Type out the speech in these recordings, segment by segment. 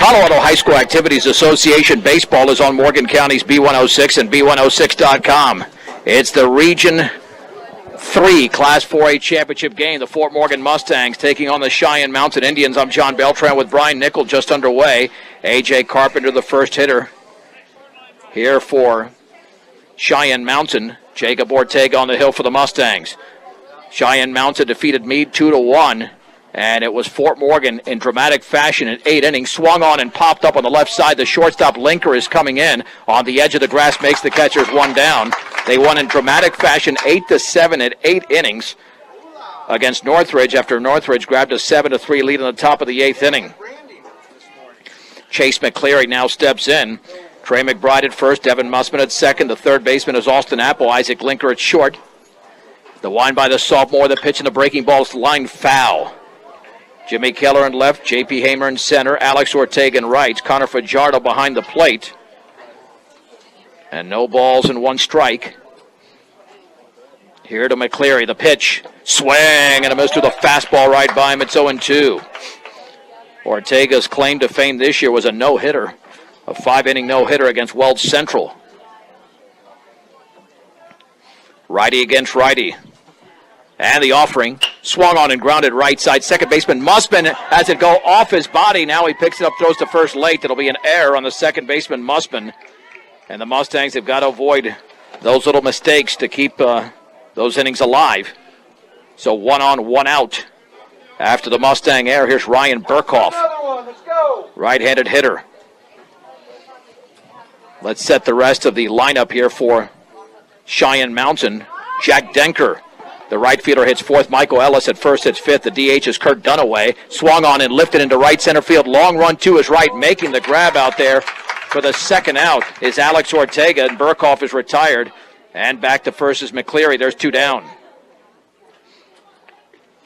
Colorado High School Activities Association Baseball is on Morgan County's B106 and B106.com. It's the Region 3 Class 4A Championship game. The Fort Morgan Mustangs taking on the Cheyenne Mountain Indians. I'm John Beltran with Brian Nickel just underway. A.J. Carpenter, the first hitter here for Cheyenne Mountain. Jacob Ortega on the hill for the Mustangs. Cheyenne Mountain defeated Meade 2-1. And it was Fort Morgan in dramatic fashion in 8 innings. Swung on and popped up on the left side. The shortstop Linker is coming in. On the edge of the grass makes the catchers one down. They won in dramatic fashion 8-7 at 8 innings against Northridge after Northridge grabbed a 7-3 lead in the top of the 8th inning. Chase McCleary now steps in. Trey McBride at first. Devin Mussman at second. The third baseman is Austin Apple. Isaac Linker at short. The wind by the sophomore. The pitch and the breaking ball is line foul. Jimmy Keller in left, J.P. Hamer in center, Alex Ortega in right, Connor Fajardo behind the plate. And no balls and one strike. Here to McCleary, the pitch, swing and a miss to the fastball right by him. It's 0-2. Ortega's claim to fame this year was a no-hitter, a 5-inning no-hitter against Wells Central. Righty against righty. And the offering, swung on and grounded right side. Second baseman Mussman has it go off his body. Now he picks it up, throws to first late. It'll be an error on the second baseman Mussman. And the Mustangs have got to avoid those little mistakes to keep those innings alive. So 1 on, 1 out. After the Mustang error, here's Ryan Burkhoff. Right-handed hitter. Let's set the rest of the lineup here for Cheyenne Mountain. Jack Denker, the right fielder, hits fourth. Michael Ellis at first hits fifth. The DH is Kurt Dunaway. Swung on and lifted into right center field. Long run to his right, making the grab out there for the second out is Alex Ortega, and Burkhoff is retired. And back to first is McCleary. There's 2 down.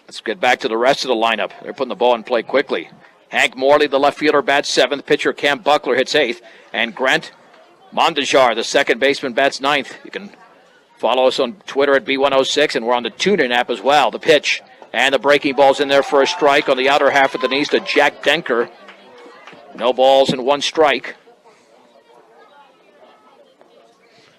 Let's get back to the rest of the lineup. They're putting the ball in play quickly. Hank Morley, the left fielder, bats 7th. Pitcher Cam Buckler hits 8th. And Grant Mondejar, the second baseman, bats 9th. You can follow us on Twitter at B106, and we're on the TuneIn app as well. The pitch and the breaking ball's in there for a strike on the outer half of the knees to Jack Denker. No balls and 1 strike.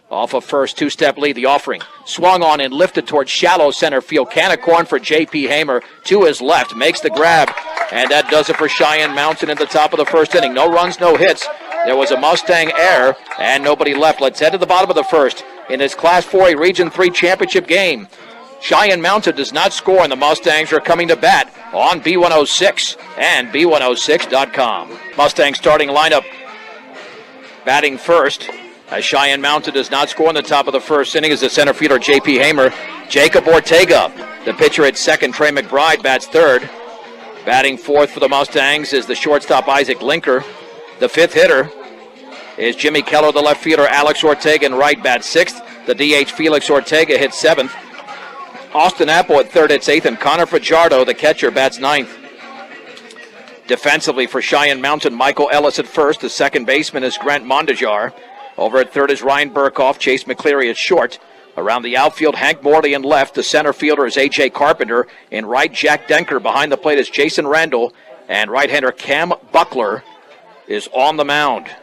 Off of first, 2-step lead, the offering. Swung on and lifted towards shallow center field. Can of corn for J.P. Hamer to his left. Makes the grab, and that does it for Cheyenne Mountain at the top of the first inning. No runs, no hits. There was a Mustang error, and nobody left. Let's head to the bottom of the first in this Class 4A Region 3 championship game. Cheyenne Mountain does not score, and the Mustangs are coming to bat on B106 and B106.com. Mustang starting lineup batting first. As Cheyenne Mountain does not score in the top of the first inning, is the center fielder J.P. Hamer. Jacob Ortega, the pitcher at second. Trey McBride bats third. Batting fourth for the Mustangs is the shortstop Isaac Linker. The fifth hitter is Jimmy Keller, the left fielder. Alex Ortega in right bats sixth. The DH Felix Ortega hits 7th. Austin Apple at third hits 8th, and Connor Fajardo, the catcher, bats 9th. Defensively for Cheyenne Mountain, Michael Ellis at first. The second baseman is Grant Mondejar. Over at third is Ryan Burkhoff. Chase McCleary at short. Around the outfield, Hank Morley in left. The center fielder is A.J. Carpenter. In right, Jack Denker. Behind the plate is Jason Randall. And right-hander Cam Buckler is on the mound.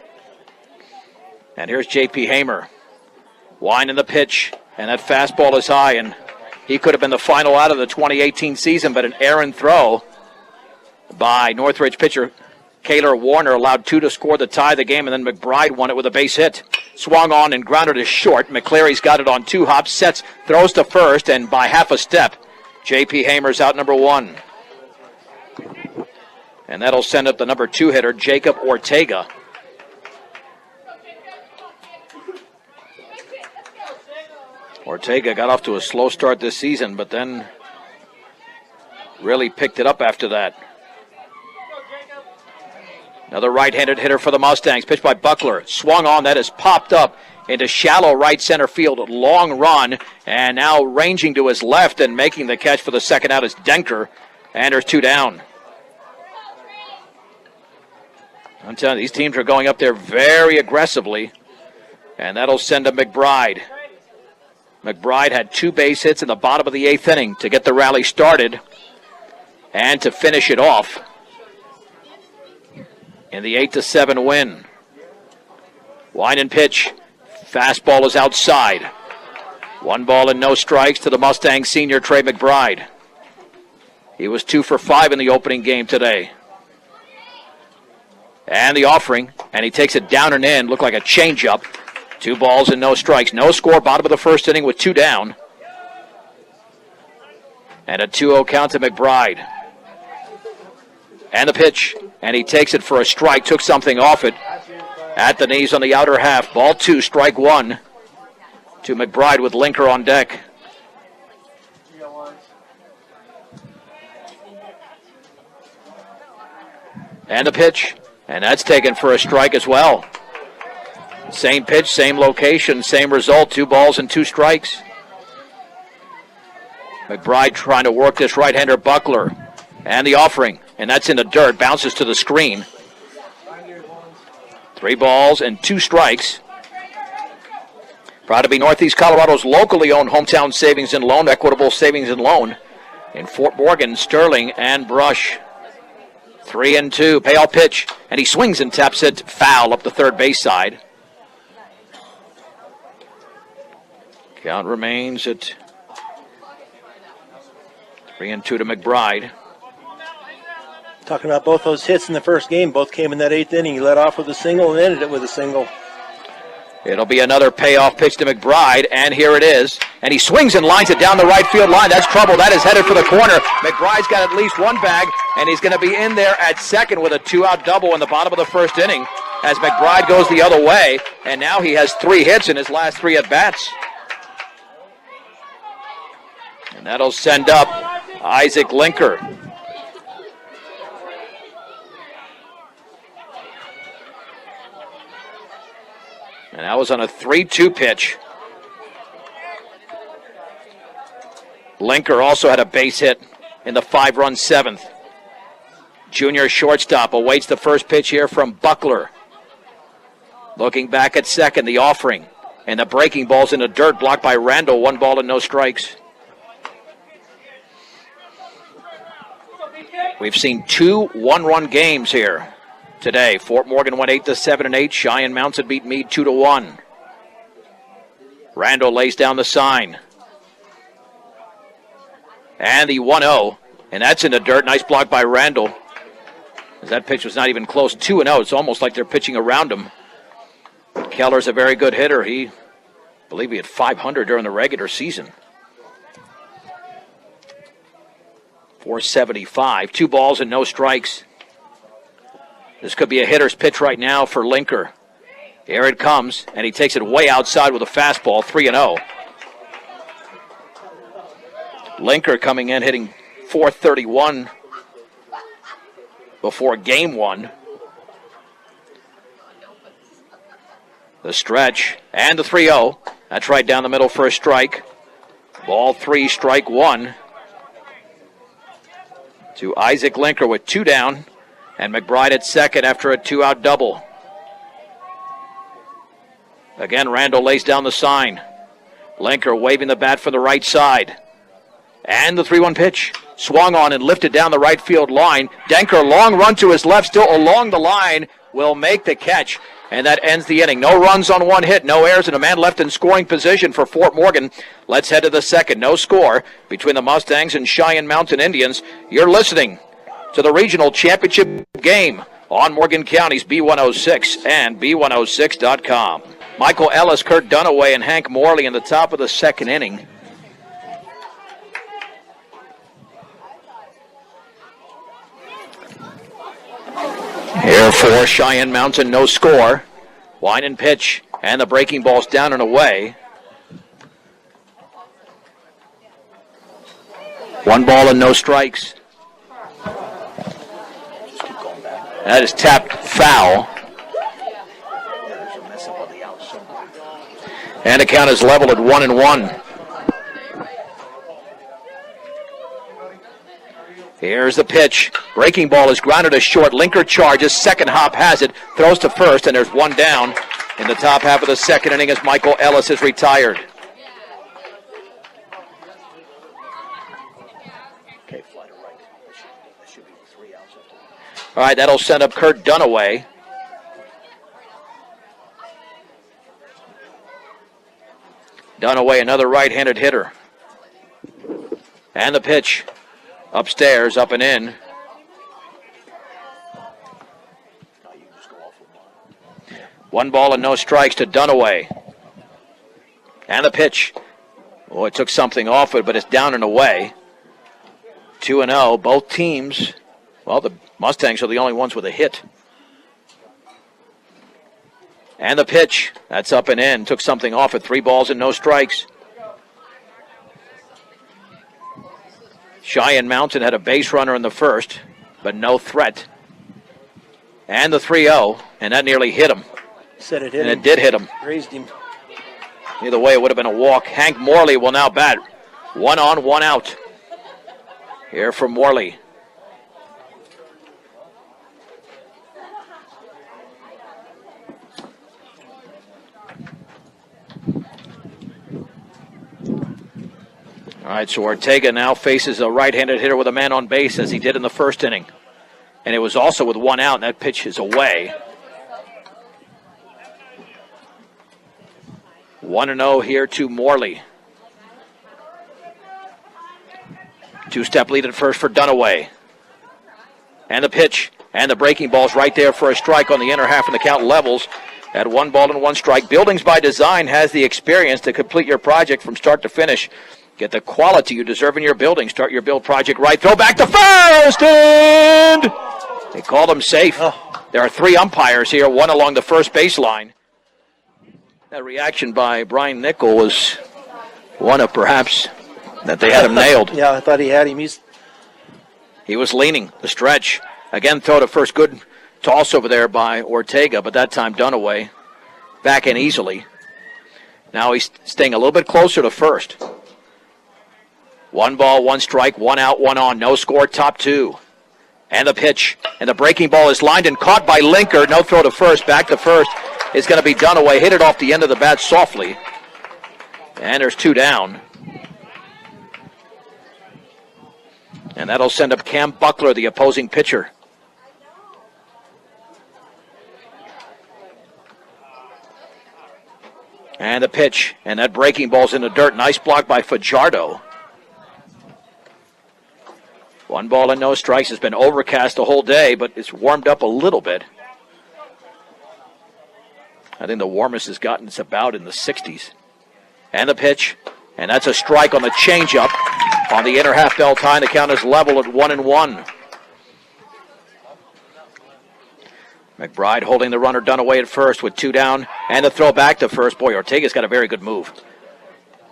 And here's J.P. Hamer. Winding the pitch. And that fastball is high. And he could have been the final out of the 2018 season, but an errant throw by Northridge pitcher Kaylor Warner allowed 2 to score to tie the game, and then McBride won it with a base hit. Swung on and grounded to short. McCleary's got it on 2 hops, sets, throws to first, and by half a step, J.P. Hamer's out number 1. And that'll send up the number 2 hitter, Jacob Ortega. Ortega got off to a slow start this season, but then really picked it up after that. Another right-handed hitter for the Mustangs. Pitched by Buckler. Swung on. That is popped up into shallow right center field. Long run. And now ranging to his left and making the catch for the second out is Denker. And there's 2 down. I'm telling you, these teams are going up there very aggressively. And that'll send to McBride. McBride had 2 base hits in the bottom of the 8th inning to get the rally started and to finish it off. in the 8-7 win. Wind and pitch. Fastball is outside. 1 ball and no strikes to the Mustang senior Trey McBride. He was 2 for 5 in the opening game today. And the offering, and he takes it down and in. Looked like a changeup. 2 balls and no strikes. No score, bottom of the first inning with 2 down. And a 2-0 count to McBride. And the pitch, and he takes it for a strike. Took something off it at the knees on the outer half. Ball 2, strike 1 to McBride with Linker on deck. And the pitch, and that's taken for a strike as well. Same pitch, same location, same result. 2 balls and 2 strikes. McBride trying to work this right-hander Buckler. And the offering, and that's in the dirt. Bounces to the screen. 3 balls and 2 strikes. Proud to be Northeast Colorado's locally owned hometown savings and loan, Equitable Savings and Loan in Fort Morgan, Sterling, and Brush. 3-2, payoff pitch, and he swings and taps it foul up the third base side. Count remains at 3-2 to McBride. Talking about both those hits in the first game, both came in that 8th inning. He led off with a single and ended it with a single. It'll be another payoff pitch to McBride, and here it is. And he swings and lines it down the right field line. That's trouble. That is headed for the corner. McBride's got at least 1 bag, and he's going to be in there at second with a 2-out double in the bottom of the first inning as McBride goes the other way. And now he has 3 hits in his last 3 at-bats. And that'll send up Isaac Linker. And that was on a 3-2 pitch. Linker also had a base hit in the 5-run 7th. Junior shortstop awaits the first pitch here from Buckler. Looking back at second, the offering. And the breaking ball's in the dirt, blocked by Randall. 1 ball and no strikes. We've seen 2 one-run games here today. Fort Morgan went 8-7 and 8. Cheyenne Mountain beat Meade 2-1. Randall lays down the sign. And the 1-0. And that's in the dirt. Nice block by Randall. As that pitch was not even close. 2-0. It's almost like they're pitching around him. Keller's a very good hitter. I believe he had 500 during the regular season. 475. 2 balls and no strikes. This could be a hitter's pitch right now for Linker. Here it comes, and he takes it way outside with a fastball, 3-0. Linker coming in, hitting .431 before game 1. The stretch, and the 3-0. That's right down the middle for a strike. Ball 3, strike 1. To Isaac Linker with 2 down. And McBride at second after a 2-out double. Again, Randall lays down the sign. Linker waving the bat from the right side. And the 3-1 pitch. Swung on and lifted down the right field line. Denker, long run to his left, still along the line, will make the catch. And that ends the inning. No runs on 1 hit, no errors, and a man left in scoring position for Fort Morgan. Let's head to the second. No score between the Mustangs and Cheyenne Mountain Indians. You're listening to the regional championship game on Morgan County's B106 and B106.com. Michael Ellis, Kurt Dunaway, and Hank Morley in the top of the second inning. Here for Cheyenne Mountain, no score. Wind and pitch, and the breaking ball's down and away. 1 ball and no strikes. That is tapped foul. And the count is leveled at 1-1. Here's the pitch. Breaking ball is grounded to short. Linker charges. Second hop has it. Throws to first, and there's 1 down in the top half of the second inning as Michael Ellis is retired. All right, that'll send up Kurt Dunaway. Dunaway, another right-handed hitter. And the pitch. Upstairs, up and in. One ball and no strikes to Dunaway. And the pitch. Oh, it took something off it, but it's down and away. 2-0. Both teams, well, the Mustangs are the only ones with a hit. And the pitch. That's up and in. Took something off it. 3 balls and no strikes. Cheyenne Mountain had a base runner in the first, but no threat. And the 3-0, and that nearly hit him. Said it hit him. And it did hit him. Raised him. Either way, it would have been a walk. Hank Morley will now bat. 1 on, 1 out. Here from Morley. All right, so Ortega now faces a right-handed hitter with a man on base, as he did in the first inning. And it was also with 1 out, and that pitch is away. 1-0 here to Morley. 2-step lead at first for Dunaway. And the pitch. And the breaking ball's right there for a strike on the inner half, and the count levels at 1 ball and 1 strike. Buildings by Design has the experience to complete your project from start to finish. Get the quality you deserve in your building. Start your build project right. Throw back to first, and they called him safe. There are 3 umpires here, 1 along the first baseline. That reaction by Brian Nickel was one of perhaps that they had him nailed. Yeah, I thought he had him. He was leaning the stretch. Again, throw to first. Good toss over there by Ortega, but that time Dunaway back in easily. Now he's staying a little bit closer to first. 1 ball, 1 strike, 1 out, 1 on. No score, top 2. And the pitch. And the breaking ball is lined and caught by Linker. No throw to first. Back to first is going to be Dunaway. Hit it off the end of the bat softly. And there's 2 down. And that'll send up Cam Buckler, the opposing pitcher. And the pitch. And that breaking ball's in the dirt. Nice block by Fajardo. 1 ball and no strikes. It's been overcast the whole day, but it's warmed up a little bit. I think the warmest has gotten it's about in the 60s. And the pitch. And that's a strike on the changeup on the inner half bell tie. The count is level at 1-1. McBride holding the runner Dunaway at first with 2 down. And the throw back to first. Boy, Ortega's got a very good move.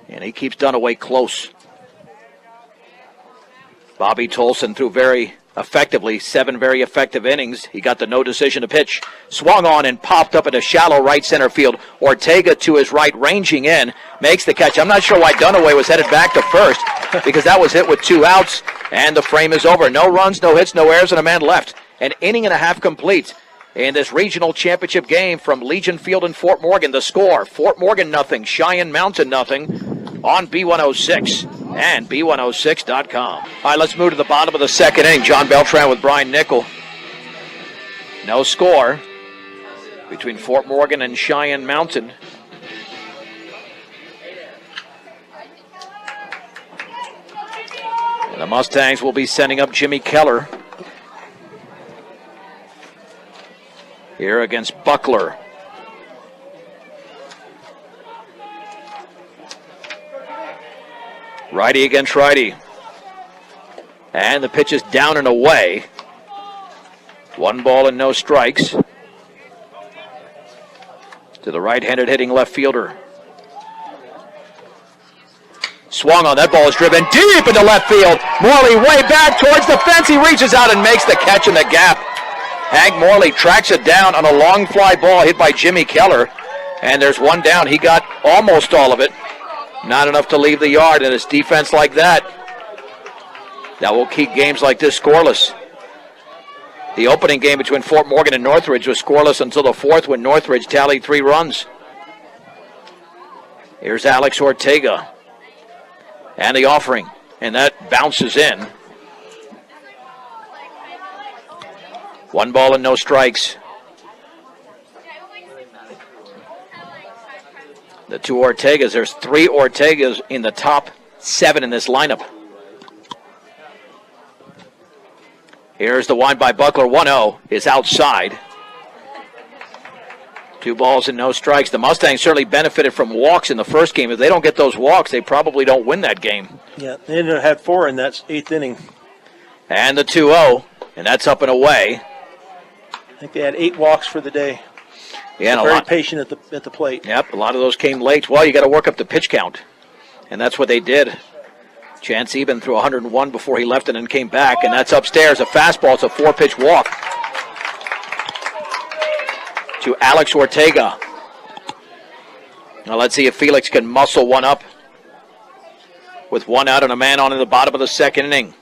And he keeps Dunaway close. Bobby Tolson threw very effectively, 7 very effective innings. He got the no decision to pitch. Swung on and popped up into shallow right center field. Ortega to his right, ranging in, makes the catch. I'm not sure why Dunaway was headed back to first, because that was hit with 2 outs, and the frame is over. No runs, no hits, no errors, and a man left. An inning and a half complete in this regional championship game from Legion Field in Fort Morgan. The score, Fort Morgan nothing, Cheyenne Mountain nothing on B106 and B106.com. All right, let's move to the bottom of the second inning. John Beltran with Brian Nickel. No score between Fort Morgan and Cheyenne Mountain. And the Mustangs will be sending up Jimmy Keller here against Buckler. Righty against righty. And the pitch is down and away. 1 ball and no strikes to the right-handed hitting left fielder. Swung on. That ball is driven deep into left field. Morley way back towards the fence. He reaches out and makes the catch in the gap. Hank Morley tracks it down on a long fly ball hit by Jimmy Keller. And there's 1 down. He got almost all of it. Not enough to leave the yard, and it's defense like that that will keep games like this scoreless. The opening game between Fort Morgan and Northridge was scoreless until the 4th when Northridge tallied 3 runs. Here's Alex Ortega. And the offering, and that bounces in. 1 ball and no strikes. The 2 Ortegas. There's 3 Ortegas in the top 7 in this lineup. Here's the wind by Buckler. 1-0 is outside. 2 balls and no strikes. The Mustangs certainly benefited from walks in the first game. If they don't get those walks, they probably don't win that game. Yeah, they ended up had 4 in that 8th inning. And the 2-0, and that's up and away. I think they had 8 walks for the day. Yeah, and very patient at the plate. Yep, a lot of those came late. Well, you got to work up the pitch count, and that's what they did. Chance Eben threw 101 before he left and then came back, and that's upstairs. A fastball. It's a 4-pitch walk to Alex Ortega. Now let's see if Felix can muscle one up with 1 out and a man on in the bottom of the 2nd inning.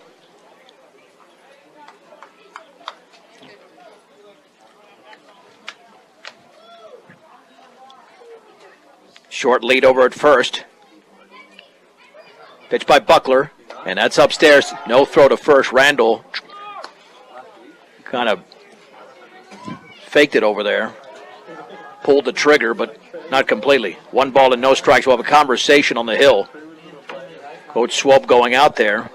Short lead over at first. Pitch by Buckler, and that's upstairs. No throw to first. Randall kind of faked it over there. Pulled the trigger, but not completely. 1 ball and no strikes. We'll have a conversation on the hill. Coach Swope going out there.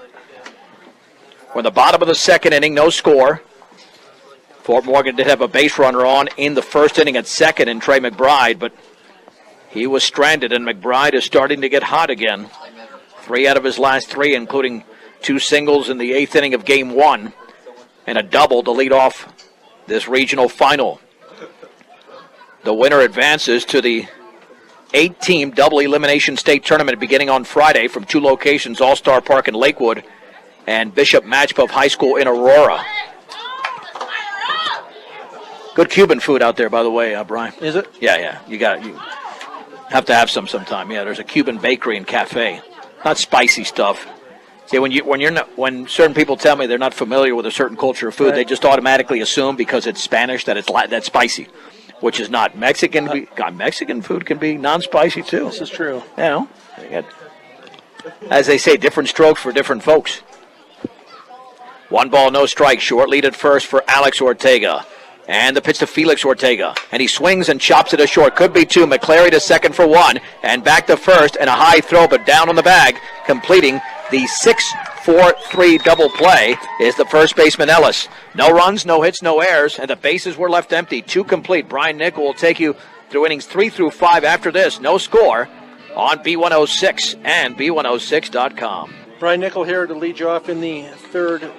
We're in the bottom of the 2nd inning, no score. Fort Morgan did have a base runner on in the 1st inning at 2nd in Trey McBride, but he was stranded, and McBride is starting to get hot again. 3 out of his last 3, including 2 singles in the 8th inning of Game 1, and a double to lead off this regional final. The winner advances to the 8-team double elimination state tournament beginning on Friday from 2 locations, All-Star Park in Lakewood and Bishop Matchpub High School in Aurora. Good Cuban food out there, by the way, Brian. Is it? Yeah. You have to have some sometime. Yeah, there's a Cuban bakery and cafe. Not spicy stuff. See, when certain people tell me they're not familiar with a certain culture of food, right, they just automatically assume because it's Spanish that that's spicy, which is not. Mexican food can be non-spicy too. This is true. You know, as they say, different strokes for different folks. 1 ball, no strike. Short lead at first for Alex Ortega. And the pitch to Felix Ortega. And he swings and chops it a short. Could be 2. McClary to 2nd for 1. And back to 1st. And a high throw, but down on the bag. Completing the 6-4-3 double play is the first baseman Ellis. No runs, no hits, no errors. And the bases were left empty. 2 complete. Brian Nickel will take you through innings 3 through 5 after this. No score on B106 and B106.com. Brian Nickel here to lead you off in the 3rd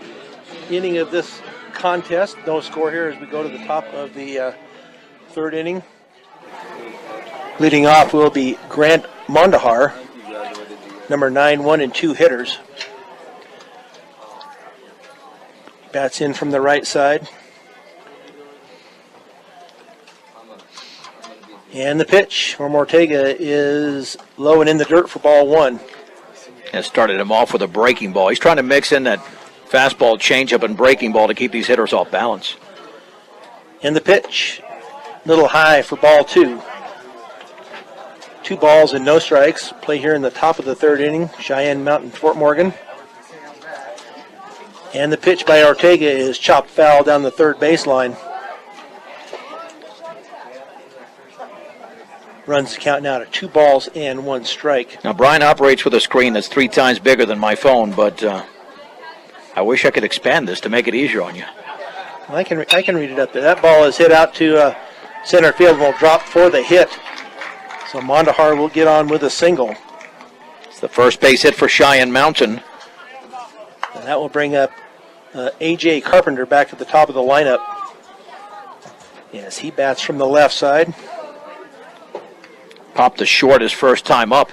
inning of this contest. No score here as we go to the top of the 3rd inning. Leading off will be Grant Mondahar, number 9, 1 and 2 hitters. Bats in from the right side. And the pitch from Ortega is low and in the dirt for ball 1. And started him off with a breaking ball. He's trying to mix in that fastball, changeup, and breaking ball to keep these hitters off balance. And the pitch, little high for ball 2. 2 balls and no strikes. Play here in the top of the 3rd inning. Cheyenne Mountain, Fort Morgan. And the pitch by Ortega is chopped foul down the 3rd baseline. Runs the count now to 2 balls and 1 strike. Now, Brian operates with a screen that's 3 times bigger than my phone, but I wish I could expand this to make it easier on you. I can read it up there. That ball is hit out to center field and will drop for the hit. So Mondahar will get on with a single. It's the first base hit for Cheyenne Mountain. And that will bring up A.J. Carpenter back at the top of the lineup. Yes, he bats from the left side. Popped the short his first time up.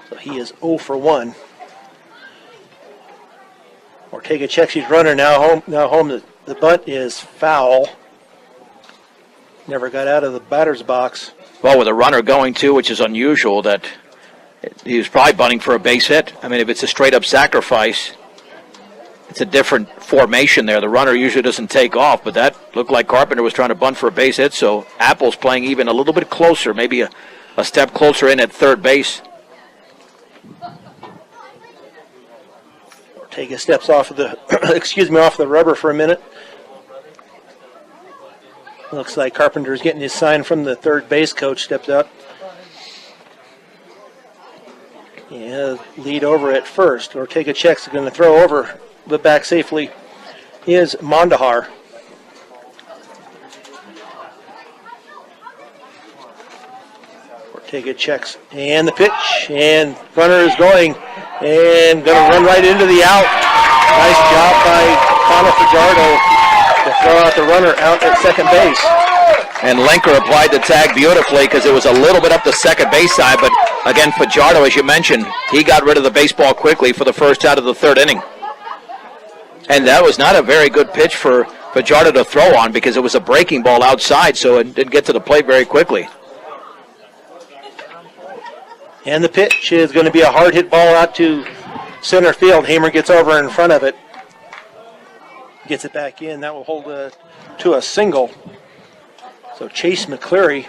So he is 0 for 1. Ortega checks his runner now home. The bunt is foul. Never got out of the batter's box. Well, with a runner going too, which is unusual, that he was probably bunting for a base hit. I mean, if it's a straight-up sacrifice, it's a different formation there. The runner usually doesn't take off, but that looked like Carpenter was trying to bunt for a base hit, so Apple's playing even a little bit closer, maybe a step closer in at 3rd base. Ortega steps off of the, off the rubber for a minute. Looks like Carpenter's getting his sign from the third base coach. Steps out. Yeah, lead over at first. Ortega checks, going to throw over, but back safely is Mondahar. Ortega checks, and the pitch, and runner is going, and going to run right into the out. Nice job by Connor Fajardo to throw out the runner out at second base. And Linker applied the tag beautifully because it was a little bit up the second base side, but again, Fajardo, as you mentioned, he got rid of the baseball quickly for the first out of the third inning. And that was not a very good pitch for Fajardo to throw on because it was a breaking ball outside, so it didn't get to the plate very quickly. And the pitch is going to be a hard hit ball out to center field. Hamer gets over in front of it. Gets it back in. That will hold to a single. So Chase McCleary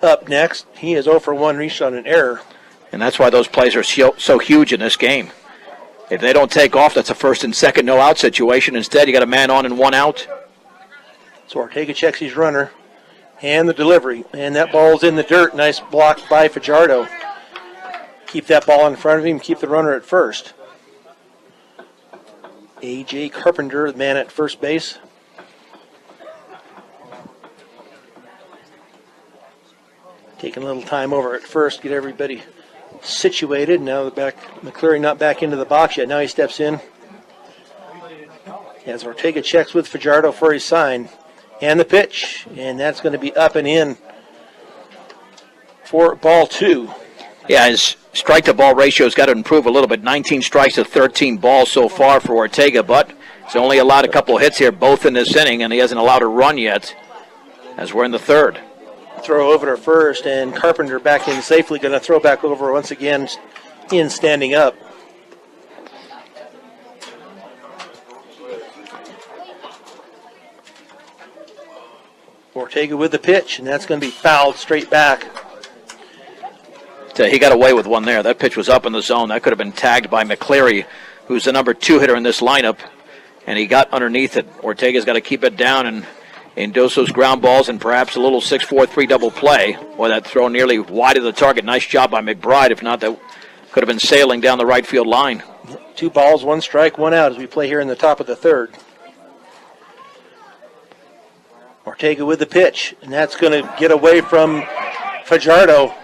up next. He is 0 for 1, reached on an error. And that's why those plays are so huge in this game. If they don't take off, that's a first and second no out situation. Instead, you got a man on and one out. So Ortega checks his runner and the delivery. And that ball's in the dirt. Nice block by Fajardo. Keep that ball in front of him. Keep the runner at first. A.J. Carpenter, the man at first base. Taking a little time over at first, get everybody situated. Now McCleary not back into the box yet. Now he steps in. As Ortega checks with Fajardo for his sign. And the pitch. And that's going to be up and in for ball 2. Yeah, his strike-to-ball ratio's got to improve a little bit. 19 strikes to 13 balls so far for Ortega, but he's only allowed a couple of hits here, both in this inning, and he hasn't allowed a run yet as we're in the third. Throw over to first, and Carpenter back in safely. Going to throw back over once again in standing up. Ortega with the pitch, and that's going to be fouled straight back. So he got away with one there. That pitch was up in the zone. That could have been tagged by McCleary, who's the number 2 hitter in this lineup, and he got underneath it. Ortega's got to keep it down and induce those ground balls and perhaps a little 6-4-3 double play. Boy, that throw nearly wide of the target. Nice job by McBride. If not, that could have been sailing down the right field line. 2 balls, 1 strike, 1 out as we play here in the top of the third. Ortega with the pitch, and that's going to get away from Fajardo.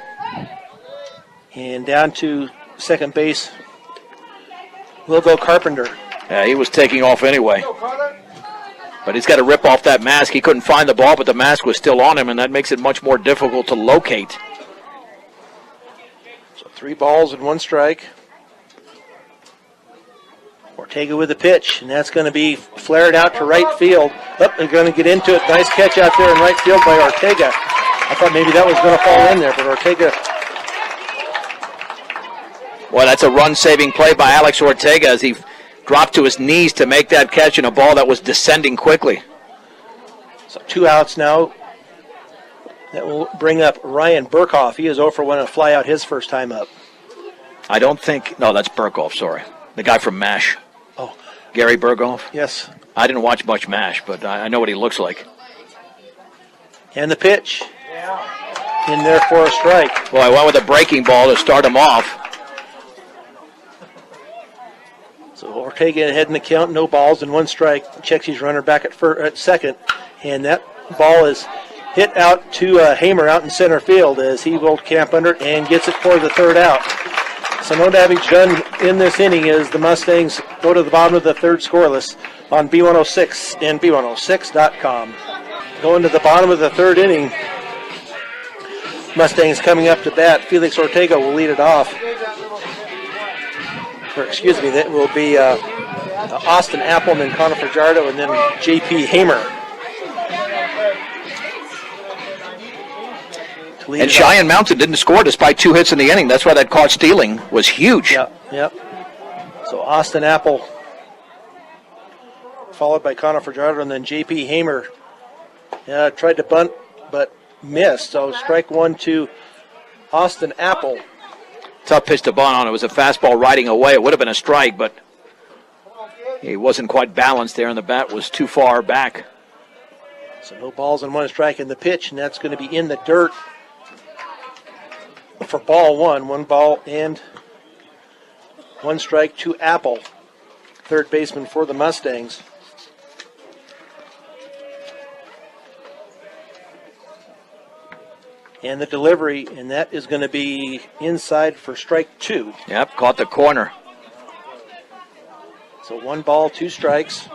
And down to second base will go Carpenter. Yeah, he was taking off anyway. But he's got to rip off that mask. He couldn't find the ball, but the mask was still on him, and that makes it much more difficult to locate. So 3 balls and 1 strike. Ortega with the pitch, and that's going to be flared out to right field. Oh, they're going to get into it. Nice catch out there in right field by Ortega. I thought maybe that was going to fall in there, but Ortega. Well, that's a run-saving play by Alex Ortega as he dropped to his knees to make that catch in a ball that was descending quickly. So 2 outs now. That will bring up Ryan Burkhoff. He is 0 for 1 and fly out his first time up. I don't think, no, that's Burkhoff, sorry. The guy from MASH. Oh. Gary Burkhoff? Yes. I didn't watch much MASH, but I know what he looks like. And the pitch. In there for a strike. Well, I went with a breaking ball to start him off. So Ortega ahead in the count, no balls and 1 strike. Checks his runner back at second. And that ball is hit out to Hamer out in center field as he will camp under it and gets it for the third out. So no damage done in this inning as the Mustangs go to the bottom of the third scoreless on B106 and B106.com. Going to the bottom of the third inning. Mustangs coming up to bat. Felix Ortega will lead it off. That will be Austin Appleman, Connor Fajardo, and then J.P. Hamer. And Cheyenne Mountain didn't score despite 2 hits in the inning. That's why that caught stealing was huge. Yep. So Austin Apple, followed by Connor Fajardo, and then J.P. Hamer. Tried to bunt, but missed. So strike 1 to Austin Apple. Tough pitch to bunt on. It was a fastball riding away. It would have been a strike, but he wasn't quite balanced there, and the bat was too far back. So no balls and 1 strike in the pitch, and that's going to be in the dirt for ball 1. 1 ball and 1 strike to Apple, third baseman for the Mustangs. And the delivery, and that is going to be inside for strike 2. Yep, caught the corner. So 1 ball, 2 strikes.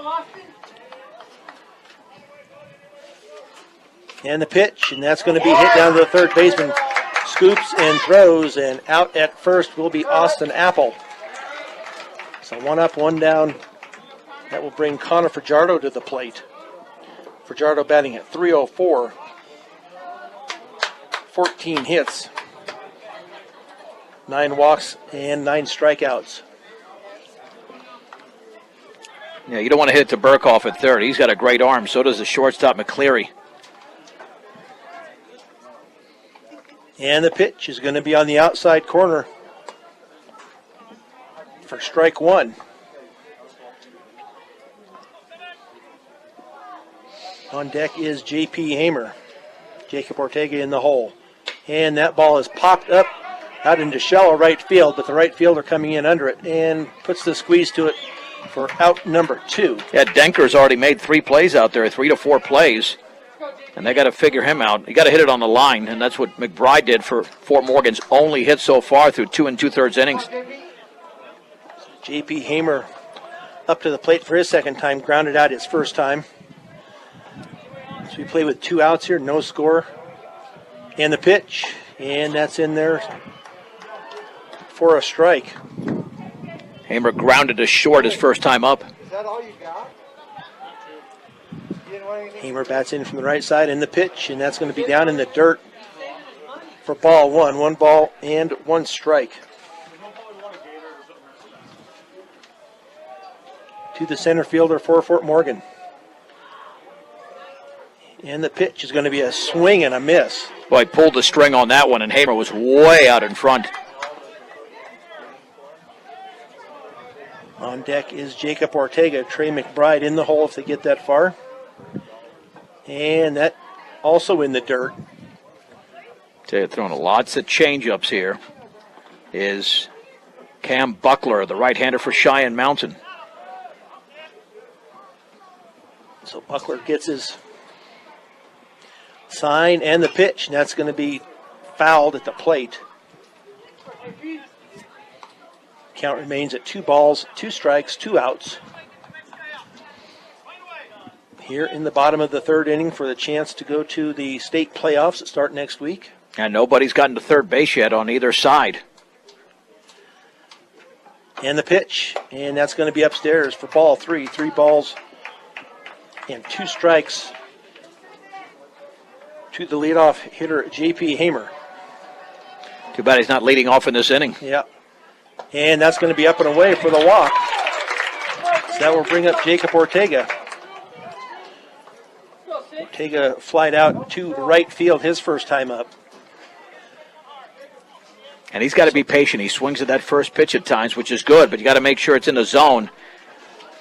And the pitch, and that's going to be hit down to the third baseman. Scoops and throws, and out at first will be Austin Apple. So 1 up, 1 down. That will bring Connor Fajardo to the plate. Fajardo batting at .304. 14 hits, 9 walks, and 9 strikeouts. Yeah, you don't want to hit it to Burkhoff at third. He's got a great arm. So does the shortstop, McCleary. And the pitch is going to be on the outside corner for strike 1. On deck is J.P. Hamer. Jacob Ortega in the hole. And that ball is popped up out into shallow right field, but the right fielder coming in under it and puts the squeeze to it for out number 2. Yeah, Denker's already made 3 plays out there, 3 to 4 plays. And they got to figure him out. You got to hit it on the line, and that's what McBride did for Fort Morgan's only hit so far through 2 2/3 innings. J.P. Hamer up to the plate for his second time, grounded out his first time. So we play with 2 outs here, no score. And the pitch, and that's in there for a strike. Hamer grounded to short his first time up. Is that all you got? Hamer bats in from the right side, and the pitch, and that's going to be down in the dirt for ball 1. 1 ball and 1 strike. To the center fielder for Fort Morgan. And the pitch is going to be a swing and a miss. Boy, pulled the string on that one, and Hamer was way out in front. On deck is Jacob Ortega. Trey McBride in the hole if they get that far. And that also in the dirt. Tell you, throwing lots of change-ups here is Cam Buckler, the right-hander for Cheyenne Mountain. So Buckler gets his sign and the pitch, and that's going to be fouled at the plate. Count remains at 2 balls, 2 strikes, 2 outs. Here in the bottom of the 3rd inning for the chance to go to the state playoffs that start next week. And nobody's gotten to third base yet on either side. And the pitch, and that's going to be upstairs for ball 3. 3 balls and 2 strikes to the leadoff hitter, J.P. Hamer. Too bad he's not leading off in this inning. Yeah. And that's going to be up and away for the walk. So that will bring up Jacob Ortega. Ortega flied out to right field his first time up. And he's got to be patient. He swings at that first pitch at times, which is good, but you got to make sure it's in the zone.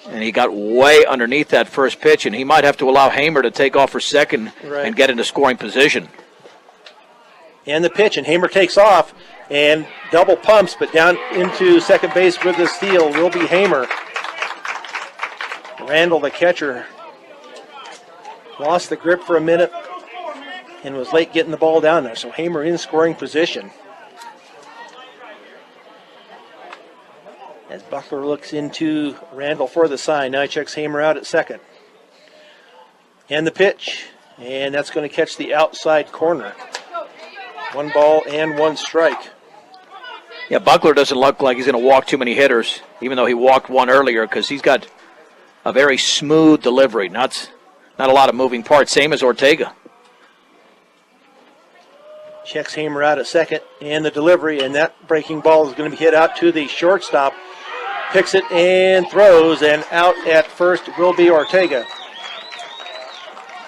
And he got way underneath that first pitch, and he might have to allow Hamer to take off for second and get into scoring position. And the pitch, and Hamer takes off and double pumps, but down into second base with the steal will be Hamer. Randall, the catcher, lost the grip for a minute and was late getting the ball down there. So Hamer in scoring position. As Buckler looks into Randall for the sign. Now he checks Hamer out at second. And the pitch, and that's going to catch the outside corner. 1 ball and 1 strike. Yeah, Buckler doesn't look like he's going to walk too many hitters, even though he walked one earlier, because he's got a very smooth delivery. Not a lot of moving parts, same as Ortega. Checks Hamer out at second, and the delivery, and that breaking ball is going to be hit out to the shortstop. Picks it and throws, and out at first will be Ortega.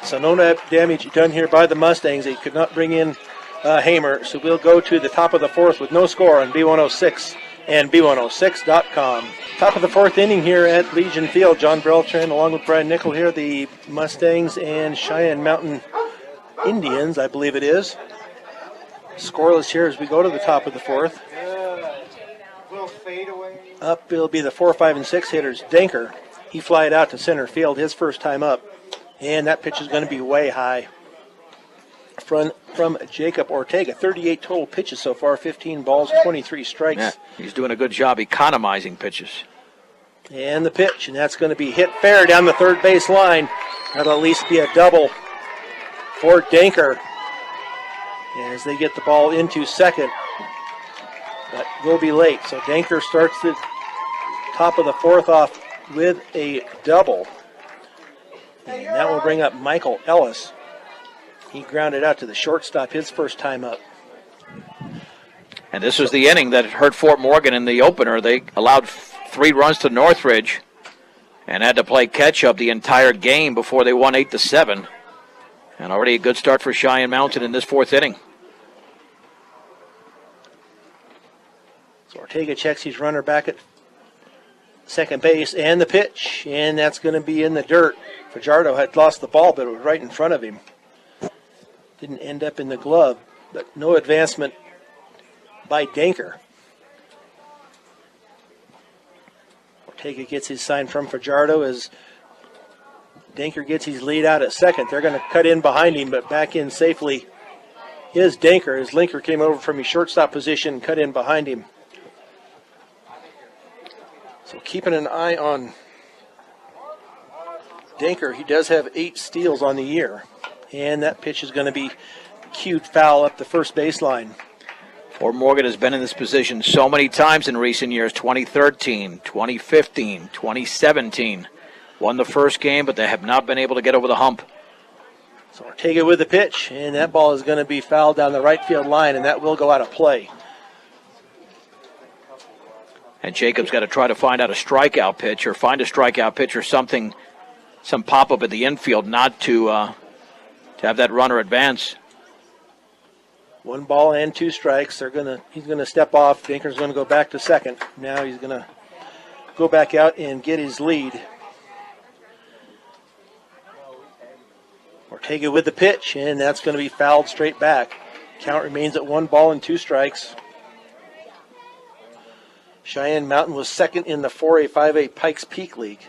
So no damage done here by the Mustangs. They could not bring in Hamer. So we'll go to the top of the fourth with no score on B106 and B106.com. Top of the fourth inning here at Legion Field. John Beltran along with Brian Nickel here, the Mustangs and Cheyenne Mountain Indians, I believe it is. Scoreless here as we go to the top of the fourth. Up will be the 4, 5, and 6 hitters. Danker, he flied out to center field his first time up. And that pitch is going to be way high. From Jacob Ortega, 38 total pitches so far, 15 balls, 23 strikes. Yeah, he's doing a good job economizing pitches. And the pitch, and that's going to be hit fair down the third base line. That'll at least be a double for Danker as they get the ball into second. But will be late. So Danker starts the top of the fourth off with a double. And that will bring up Michael Ellis. He grounded out to the shortstop his first time up. And this was the inning that hurt Fort Morgan in the opener. They allowed 3 runs to Northridge and had to play catch-up the entire game before they won 8-7. And already a good start for Cheyenne Mountain in this fourth inning. So Ortega checks his runner back at second base, and the pitch, and that's going to be in the dirt. Fajardo had lost the ball, but it was right in front of him. Didn't end up in the glove, but no advancement by Danker. Ortega gets his sign from Fajardo as Danker gets his lead out at second. They're going to cut in behind him, but back in safely is Danker. His linker came over from his shortstop position, cut in behind him. So keeping an eye on Danker. He does have 8 steals on the year. And that pitch is going to be cued foul up the first baseline. Fort Morgan has been in this position so many times in recent years, 2013, 2015, 2017. Won the first game, but they have not been able to get over the hump. So Ortega with the pitch, and that ball is going to be fouled down the right field line, and that will go out of play. And Jacob's got to try to find out a strikeout pitch or find a strikeout pitch or something, some pop-up at the infield not to have that runner advance. 1 ball and 2 strikes. He's going to step off. Danker's going to go back to second. Now he's going to go back out and get his lead. Ortega with the pitch, and that's going to be fouled straight back. Count remains at 1 ball and 2 strikes. Cheyenne Mountain was second in the 4A, 5A Pikes Peak League.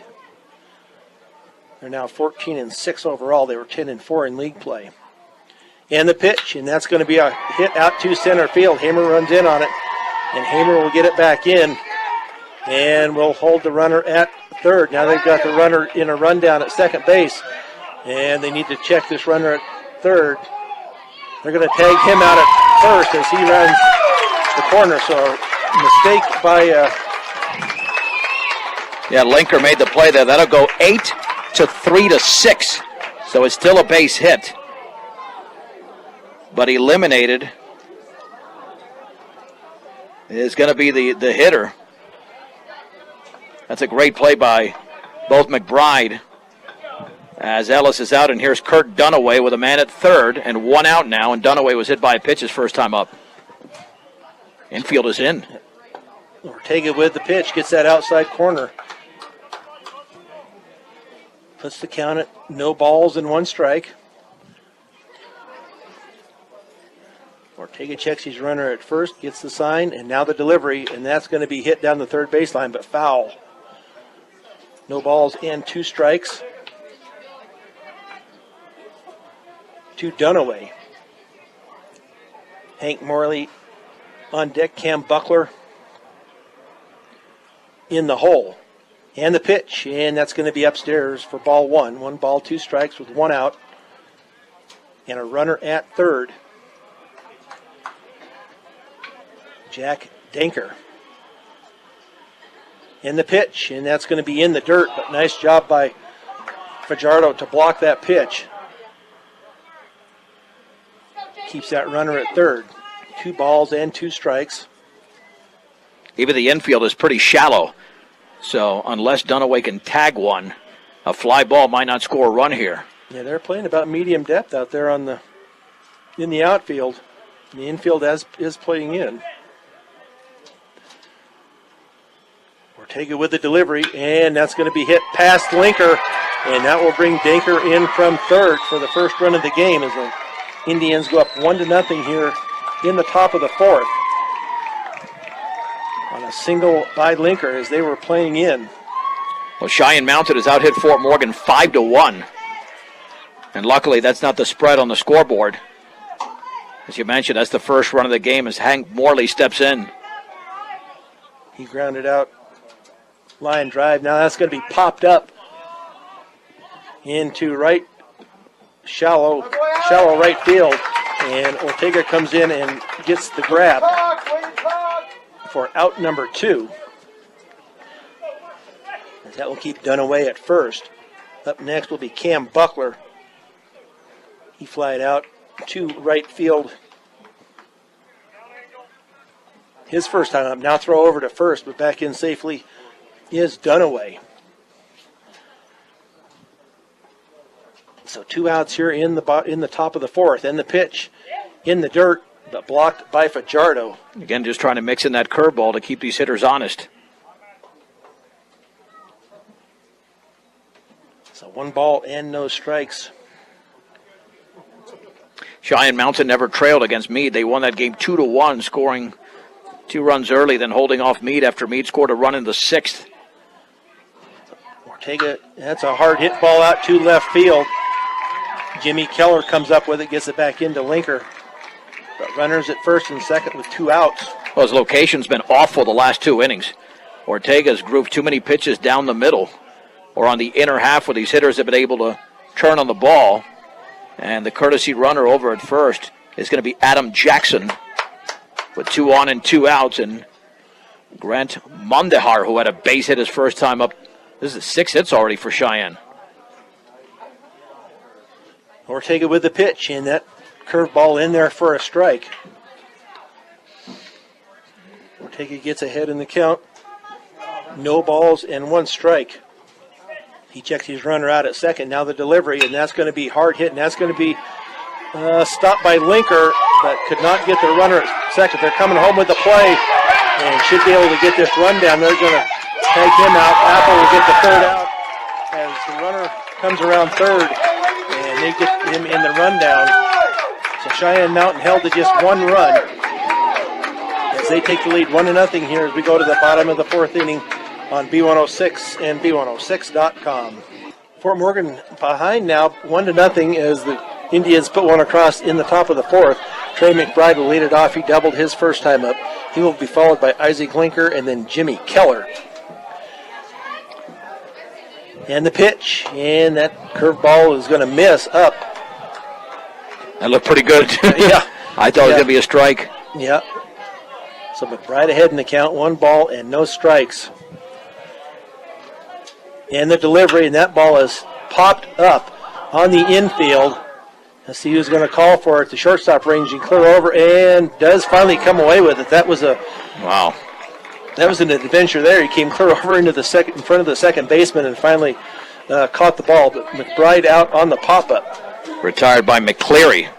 They're now 14-6 overall. They were 10-4 in league play. And the pitch, and that's going to be a hit out to center field. Hamer runs in on it, and Hamer will get it back in, and will hold the runner at third. Now they've got the runner in a rundown at second base, and they need to check this runner at third. They're going to tag him out at first as he runs the corner. So mistake by... Yeah, Linker made the play there. That'll go 8-3-6. So it's still a base hit. But eliminated is going to be the hitter. That's a great play by both McBride. As Ellis is out, and here's Kurt Dunaway with a man at third, and 1 out now, and Dunaway was hit by a pitch his first time up. Infield is in. Ortega with the pitch, gets that outside corner. Puts the count at no balls and 1 strike. Ortega checks his runner at first, gets the sign, and now the delivery, and that's going to be hit down the third baseline, but foul. No balls and 2 strikes to Dunaway. Hank Morley on deck, Cam Buckler in the hole. And the pitch, and that's going to be upstairs for ball 1. 1 ball, 2 strikes with 1 out. And a runner at third. Jack Danker. And the pitch, and that's going to be in the dirt, but nice job by Fajardo to block that pitch. Keeps that runner at third. 2 balls and 2 strikes. Even the infield is pretty shallow. So unless Dunaway can tag one, a fly ball might not score a run here. Yeah, they're playing about medium depth out there in the outfield. The infield is playing in. Ortega with the delivery, and that's going to be hit past Linker, and that will bring Danker in from third for the first run of the game as the Indians go up 1-0 here in the top of the fourth. On a single by Linker as they were playing in. Well, Cheyenne Mountain has out-hit Fort Morgan 5-1. And luckily, that's not the spread on the scoreboard. As you mentioned, that's the first run of the game as Hank Morley steps in. He grounded out. Line drive. Now that's going to be popped up into right, shallow right field. And Ortega comes in and gets the grab for out number 2. That will keep Dunaway at first. Up next will be Cam Buckler. He flied out to right field. His first time up. Now throw over to first, but back in safely is Dunaway. So 2 outs here in the top of the fourth. And the pitch in the dirt, but blocked by Fajardo. Again, just trying to mix in that curveball to keep these hitters honest. So 1 ball and no strikes. Cheyenne Mountain never trailed against Meade. They won that game 2-1, scoring 2 runs early, then holding off Meade after Meade scored a run in the 6th. Ortega, that's a hard hit ball out to left field. Jimmy Keller comes up with it, gets it back into Linker. But runners at first and second with 2 outs. Well, his location's been awful the last 2 innings. Ortega's grooved too many pitches down the middle or on the inner half where these hitters have been able to turn on the ball. And the courtesy runner over at first is going to be Adam Jackson with 2 on and 2 outs. And Grant Mondehar, who had a base hit his first time up. This is 6 hits already for Cheyenne. Ortega with the pitch, and that curveball in there for a strike. Ortega gets ahead in the count. No balls and 1 strike. He checks his runner out at second. Now the delivery, and that's going to be hard hit, and that's going to be stopped by Linker, but could not get the runner at second. They're coming home with the play and should be able to get this run down. They're going to take him out. Apple will get the 3rd out as the runner comes around third, and they get him in the rundown. So Cheyenne Mountain held to just 1 run as they take the lead 1-0 here as we go to the bottom of the 4th inning on B106 and B106.com. Fort Morgan behind now 1-0 as the Indians put one across in the top of the 4th. Trey McBride will lead it off. He doubled his first time up. He will be followed by Isaac Linker and then Jimmy Keller. And the pitch, and that curveball is going to miss up. That looked pretty good. Yeah. I thought it was going to be a strike. Yeah. So McBride ahead in the count, 1 ball and no strikes. And the delivery, and that ball is popped up on the infield. Let's see who's going to call for it. The shortstop ranging clear over and does finally come away with it. That was an adventure there. He came clear over into the second, in front of the second baseman, and finally caught the ball. But McBride out on the pop-up. Retired by McCleary,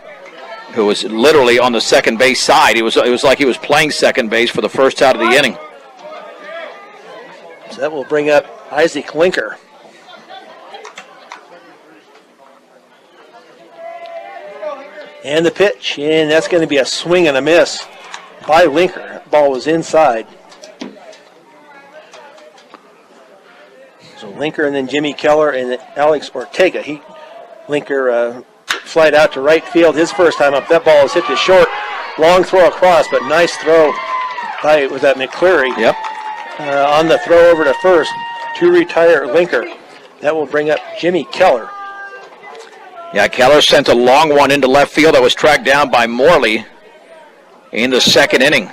who was literally on the second base side. It was like he was playing second base for the first out of the inning. So that will bring up Isaac Linker. And the pitch, and that's going to be a swing and a miss by Linker. Ball was inside. So Linker and then Jimmy Keller and Alex Ortega. Linker flied out to right field his first time up. That ball is hit to short. Long throw across, but nice throw by McCleary. Yep. On the throw over to first to retire Linker. That will bring up Jimmy Keller. Yeah, Keller sent a long one into left field that was tracked down by Morley in the second inning.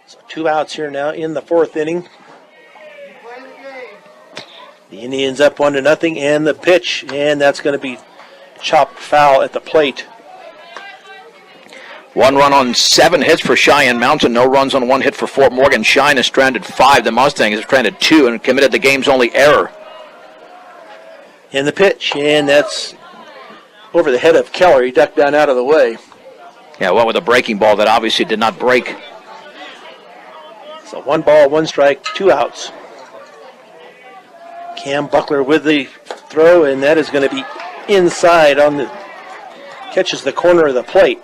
So 2 outs here now in the 4th inning. The Indians up 1-0, and the pitch, and that's going to be chopped foul at the plate. 1 run on 7 hits for Cheyenne Mountain. No runs on 1 hit for Fort Morgan. Cheyenne has stranded 5. The Mustangs have stranded 2 and committed the game's only error. And the pitch, and that's over the head of Keller. He ducked down out of the way. Yeah, well, with a breaking ball that obviously did not break. So 1 ball, 1 strike, 2 outs. Cam Buckler with the throw, and that is going to be inside on the, catches the corner of the plate.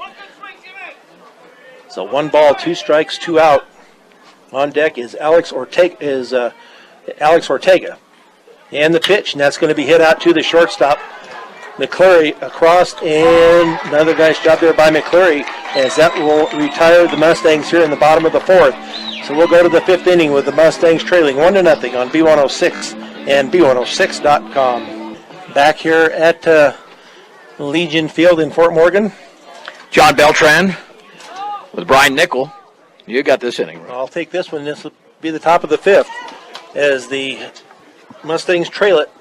So 1 ball, 2 strikes, 2 out. On deck is Alex Ortega. And the pitch, and that's going to be hit out to the shortstop. McCleary across, and another nice job there by McCleary, as that will retire the Mustangs here in the bottom of the 4th. So we'll go to the 5th inning with the Mustangs trailing 1-0 on B106 and B106.com. Back here at Legion Field in Fort Morgan. John Beltran with Brian Nickel. You got this inning. I'll take this one. This will be the top of the 5th as the Mustangs trail it.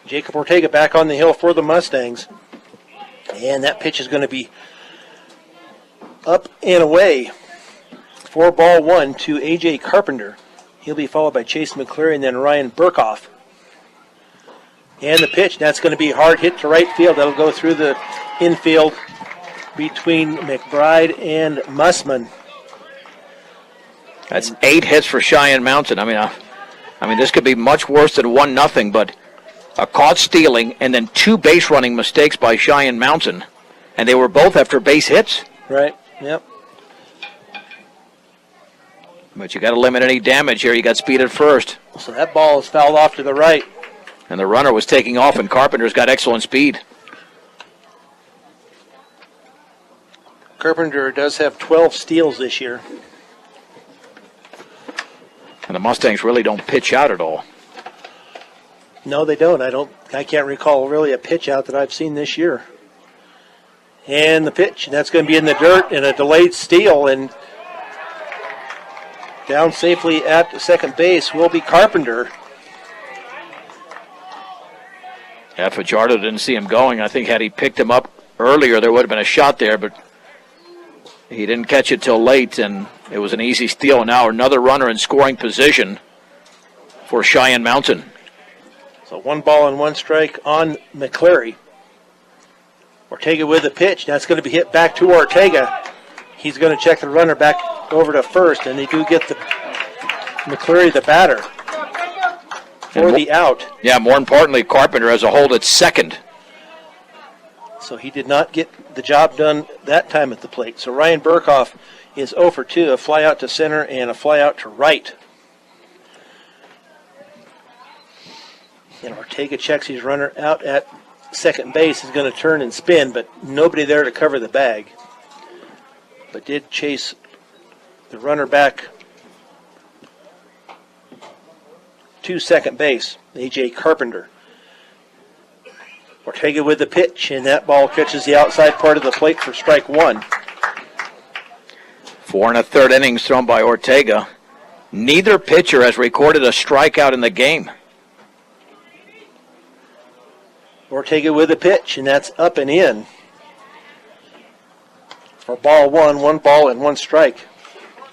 Jacob Ortega back on the hill for the Mustangs. And that pitch is going to be up and away. 4 ball 1 to A.J. Carpenter. He'll be followed by Chase McCleary and then Ryan Burkhoff. And the pitch, that's going to be a hard hit to right field. That'll go through the infield between McBride and Mussman. That's 8 hits for Cheyenne Mountain. I mean, this could be much worse than 1-0, but a caught stealing and then 2 base running mistakes by Cheyenne Mountain, and they were both after base hits. Right, yep. But you got to limit any damage here. You got speed at first. So that ball is fouled off to the right. And the runner was taking off, and Carpenter's got excellent speed. Carpenter does have 12 steals this year. And the Mustangs really don't pitch out at all. No, they don't. I can't recall really a pitch out that I've seen this year. And the pitch, and that's going to be in the dirt, and a delayed steal, and down safely at second base will be Carpenter. Yeah, Fajardo didn't see him going. I think had he picked him up earlier, there would have been a shot there, but he didn't catch it till late, and it was an easy steal. Now another runner in scoring position for Cheyenne Mountain. So 1 ball and 1 strike on McCleary. Ortega with the pitch. That's going to be hit back to Ortega. He's going to check the runner back over to first, and they do get the McCleary, the batter, for the out. Yeah, more importantly, Carpenter has a hold at second. So he did not get the job done that time at the plate. So Ryan Burkhoff is 0 for 2, a fly out to center and a fly out to right. And Ortega checks his runner out at second base. He's going to turn and spin, but nobody there to cover the bag. But did chase the runner back to second base, A.J. Carpenter. Ortega with the pitch, and that ball catches the outside part of the plate for strike 1. 4 1/3 innings thrown by Ortega. Neither pitcher has recorded a strikeout in the game. Ortega with the pitch, and that's up and in. For ball 1, 1 ball and 1 strike.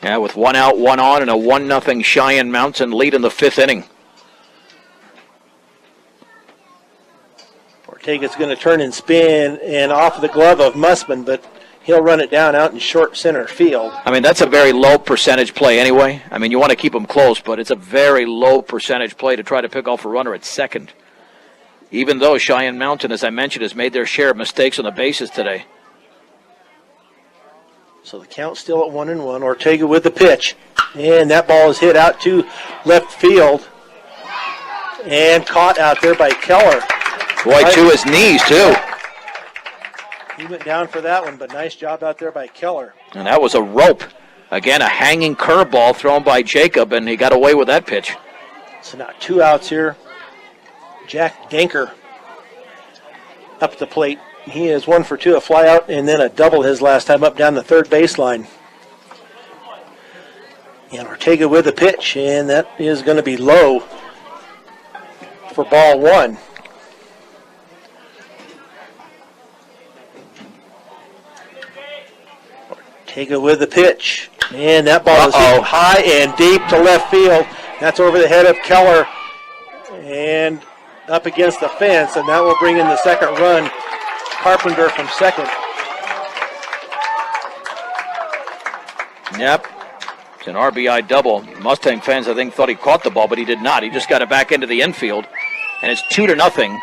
Yeah, with 1 out, 1 on, and a 1-0 Cheyenne Mountain lead in the 5th inning. Ortega's going to turn and spin, and off the glove of Mussman, but he'll run it down out in short center field. I mean, that's a very low percentage play anyway. I mean, you want to keep them close, but it's a very low percentage play to try to pick off a runner at second. Even though Cheyenne Mountain, as I mentioned, has made their share of mistakes on the bases today. So the count's still at 1-1. Ortega with the pitch. And that ball is hit out to left field. And caught out there by Keller. Boy, to his knees, too. He went down for that one, but nice job out there by Keller. And that was a rope. Again, a hanging curveball thrown by Jacob, and he got away with that pitch. So now 2 outs here. Jack Danker up the plate. He is 1 for 2, a fly out, and then a double his last time up down the third baseline. And Ortega with the pitch, and that is going to be low for ball 1. Ortega with the pitch, and that ball is hit high and deep to left field. That's over the head of Keller and up against the fence, and that will bring in the second run Carpenter from second. Yep. It's an RBI double. Mustang fans, I think, thought he caught the ball, but he did not. He just got it back into the infield. And it's 2-0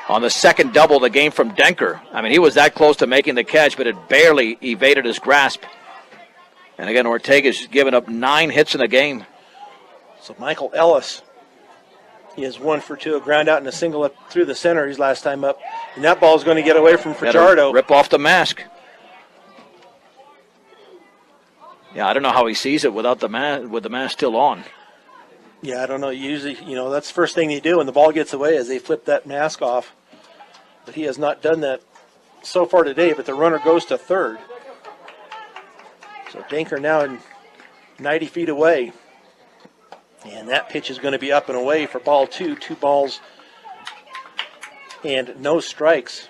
on the second double of the game from Denker. I mean, he was that close to making the catch, but it barely evaded his grasp. And again, Ortega's given up 9 hits in the game. So Michael Ellis is 1 for 2, a ground out and a single up through the center his last time up. And that ball is going to get away from Fajardo. Rip off the mask. Yeah, I don't know how he sees it without the with the mask still on. Yeah, I don't know. Usually, that's the first thing they do when the ball gets away is they flip that mask off. But he has not done that so far today, but the runner goes to third. So Denker now 90 feet away. And that pitch is going to be up and away for ball 2. 2 balls and no strikes.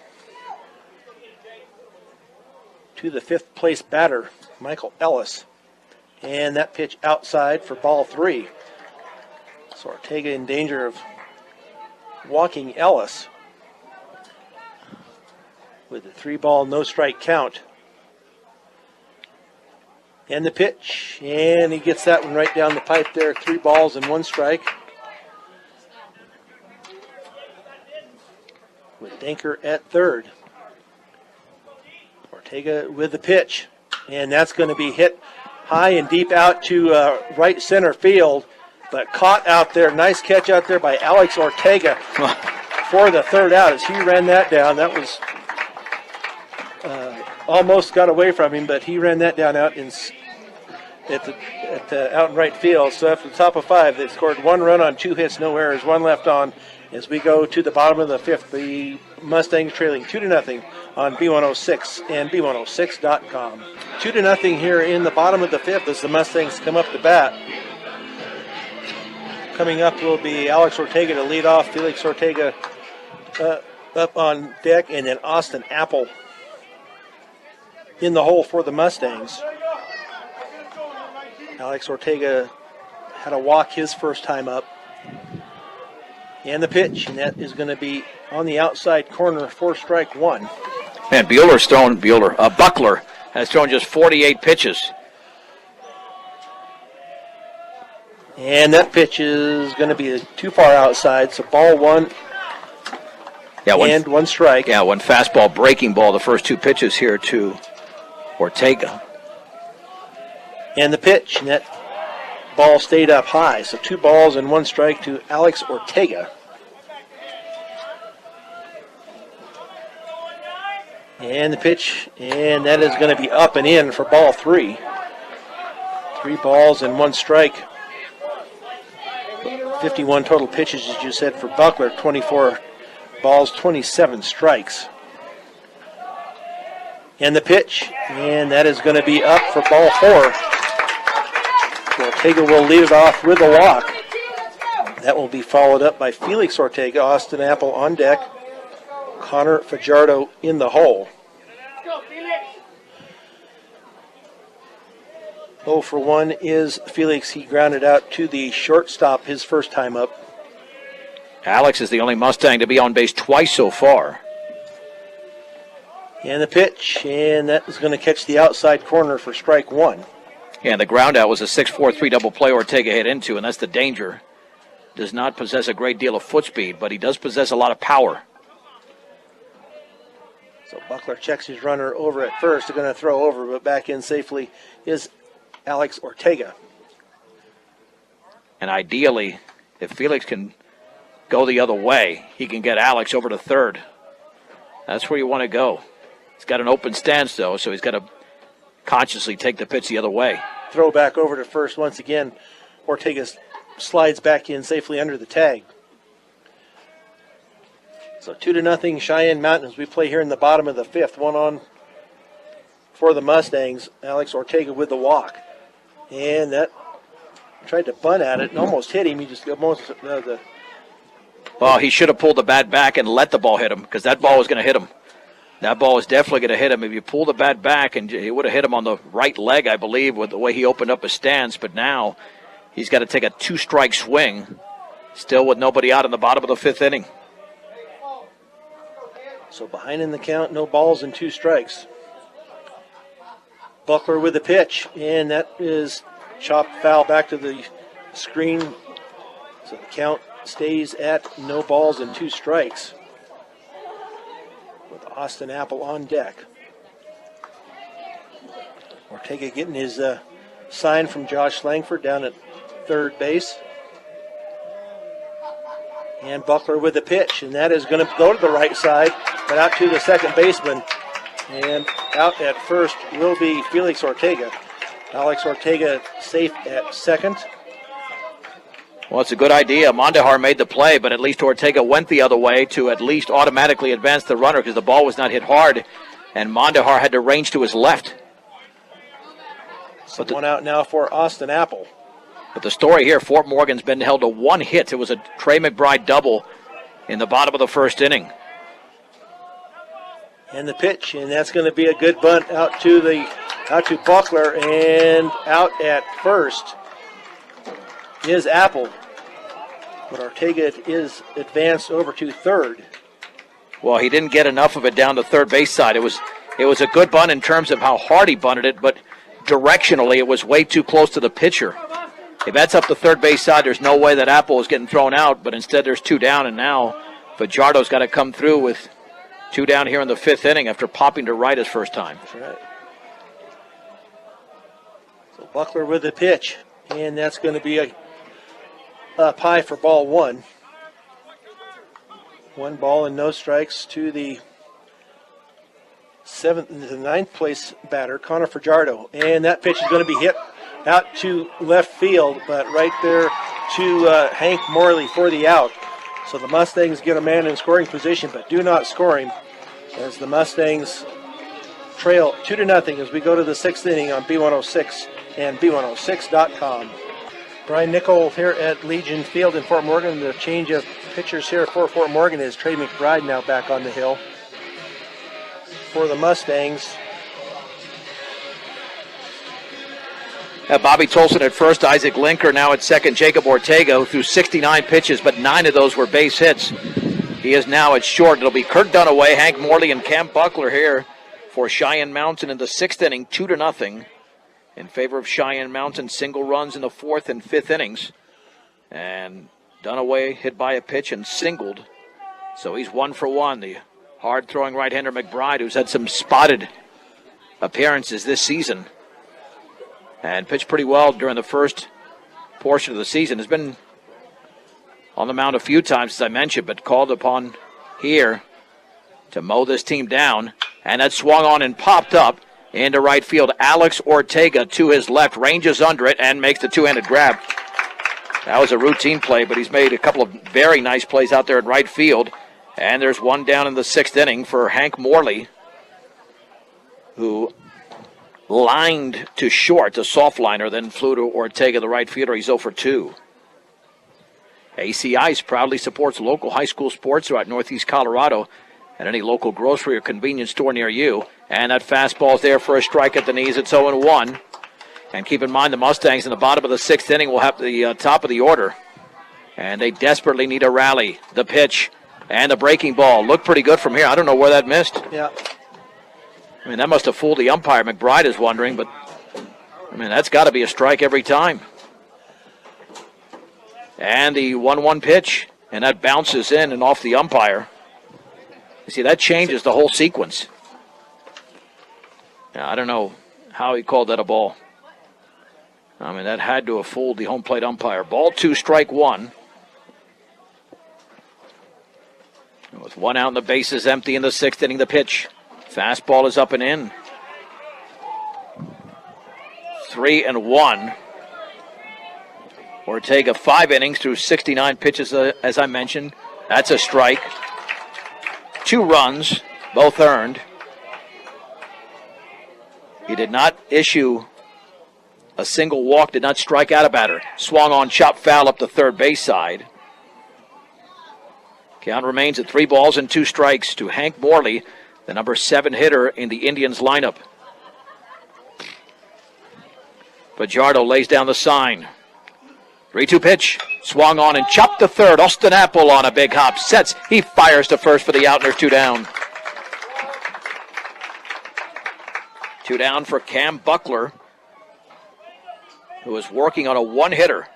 To the 5th place batter, Michael Ellis. And that pitch outside for ball 3. So Ortega in danger of walking Ellis with a 3-ball, no strike count. And the pitch, and he gets that one right down the pipe there. 3 balls and 1 strike. With Denker at third. Ortega with the pitch, and that's going to be hit high and deep out to right center field, but caught out there. Nice catch out there by Alex Ortega for the third out as he ran that down. That was almost got away from him, but he ran that down out out in right field. So after the top of 5, they scored 1 run on 2 hits, no errors, 1 left on. As we go to the bottom of the 5th, the Mustangs trailing 2-0 on B106 and B106.com. 2-0 here in the bottom of the 5th as the Mustangs come up to bat. Coming up will be Alex Ortega to lead off, Felix Ortega up on deck, and then Austin Apple in the hole for the Mustangs. Alex Ortega had a walk his first time up. And the pitch, and that is going to be on the outside corner for strike 1. Man, Buckler has thrown just 48 pitches. And that pitch is going to be too far outside, so ball 1 and 1 strike. Yeah, 1 fastball, breaking ball, the first 2 pitches here to Ortega. And the pitch, and that ball stayed up high, so 2 balls and 1 strike to Alex Ortega. And the pitch, and that is going to be up and in for ball 3. 3 balls and 1 strike. 51 total pitches, as you said, for Buckler. 24 balls, 27 strikes. And the pitch, and that is going to be up for ball 4. Ortega will lead it off with a walk. That will be followed up by Felix Ortega, Austin Apple on deck, Connor Fajardo in the hole. 0 for 1 is Felix. He grounded out to the shortstop his first time up. Alex is the only Mustang to be on base twice so far. And the pitch, and that is going to catch the outside corner for strike 1. Yeah, the ground out was a 6-4-3 double play Ortega hit into, and that's the danger. Does not possess a great deal of foot speed, but he does possess a lot of power. So Buckler checks his runner over at first. They're going to throw over, but back in safely is Alex Ortega. And ideally, if Felix can go the other way, he can get Alex over to third. That's where you want to go. He's got an open stance, though, so he's got to consciously take the pitch the other way. Throw back over to first once again. Ortega slides back in safely under the tag. So 2-0 Cheyenne Mountain as we play here in the bottom of the 5th. 1 on for the Mustangs. Alex Ortega with the walk. And that tried to bunt at it and almost hit him. He just almost Well, he should have pulled the bat back and let the ball hit him because that ball was going to hit him. That ball is definitely going to hit him. If you pull the bat back, and he would have hit him on the right leg, I believe, with the way he opened up his stance. But now he's got to take a 2-strike swing, still with nobody out in the bottom of the 5th inning. So behind in the count, no balls and 2 strikes. Buckler with the pitch, and that is chopped foul back to the screen. So the count stays at no balls and 2 strikes. With Austin Apple on deck. Ortega getting his sign from Josh Langford down at third base. And Buckler with the pitch, and that is going to go to the right side, but out to the second baseman. And out at first will be Felix Ortega. Alex Ortega safe at second. Well, it's a good idea. Mondahar made the play, but at least Ortega went the other way to at least automatically advance the runner because the ball was not hit hard, and Mondahar had to range to his left. So one out now for Austin Apple. But the story here, Fort Morgan's been held to 1 hit. It was a Trey McBride double in the bottom of the first inning. And the pitch, and that's going to be a good bunt out to Buckler, and out at first is Apple. But Ortega is advanced over to third. Well, he didn't get enough of it down the third base side. It was a good bunt in terms of how hard he bunted it, but directionally it was way too close to the pitcher. If that's up the third base side, there's no way that Apple is getting thrown out, but instead there's 2 down, and now Fajardo's got to come through with 2 down here in the 5th inning after popping to right his first time. That's right. So Buckler with the pitch, and that's going to be up high for ball 1. 1 ball and no strikes to the 9th place batter, Connor Fajardo. And that pitch is going to be hit out to left field, but right there to Hank Morley for the out. So the Mustangs get a man in scoring position, but do not score him, as the Mustangs trail 2-0 as we go to the 6th inning on B106 and B106.com. Brian Nichol here at Legion Field in Fort Morgan. The change of pitchers here for Fort Morgan is Trey McBride now back on the hill for the Mustangs. Bobby Tolson at first, Isaac Linker now at second, Jacob Ortega, who threw 69 pitches, but 9 of those were base hits. He is now at short. It'll be Kurt Dunaway, Hank Morley, and Cam Buckler here for Cheyenne Mountain in the 6th inning, 2-0 in favor of Cheyenne Mountain. Single runs in the 4th and 5th innings. And Dunaway hit by a pitch and singled. So he's 1 for 1. The hard-throwing right-hander McBride, who's had some spotted appearances this season and pitched pretty well during the first portion of the season, has been on the mound a few times, as I mentioned, but called upon here to mow this team down. And that swung on and popped up into right field. Alex Ortega to his left, ranges under it, and makes the 2-handed grab. That was a routine play, but he's made a couple of very nice plays out there at right field. And there's 1 down in the 6th inning for Hank Morley, who lined to short, a soft liner, then flew to Ortega, the right fielder. He's 0 for 2. ACI's proudly supports local high school sports throughout Northeast Colorado at any local grocery or convenience store near you. And that fastball's there for a strike at the knees. It's 0-1. And keep in mind, the Mustangs in the bottom of the 6th inning will have the top of the order. And they desperately need a rally. The pitch and the breaking ball look pretty good from here. I don't know where that missed. Yeah. I mean, that must have fooled the umpire. McBride is wondering, but, I mean, that's got to be a strike every time. And the 1-1 pitch, and that bounces in and off the umpire. You see, that changes the whole sequence. Now, I don't know how he called that a ball. I mean, that had to have fooled the home plate umpire. Ball 2, strike 1. With 1 out and the bases empty in the 6th inning, the pitch. Fastball is up and in. 3-1. Ortega 5 innings through 69 pitches, as I mentioned. That's a strike. 2 runs, both earned. He did not issue a single walk, did not strike out a batter. Swung on, chopped foul up the third base side. Count remains at 3 balls and 2 strikes to Hank Morley, the number 7 hitter in the Indians lineup. Fajardo lays down the sign. 3-2 pitch. Swung on and chopped to third. Austin Apple on a big hop. Sets. He fires to first for the out, and there's 2 down. Two down for Cam Buckler, who is working on a one-hitter.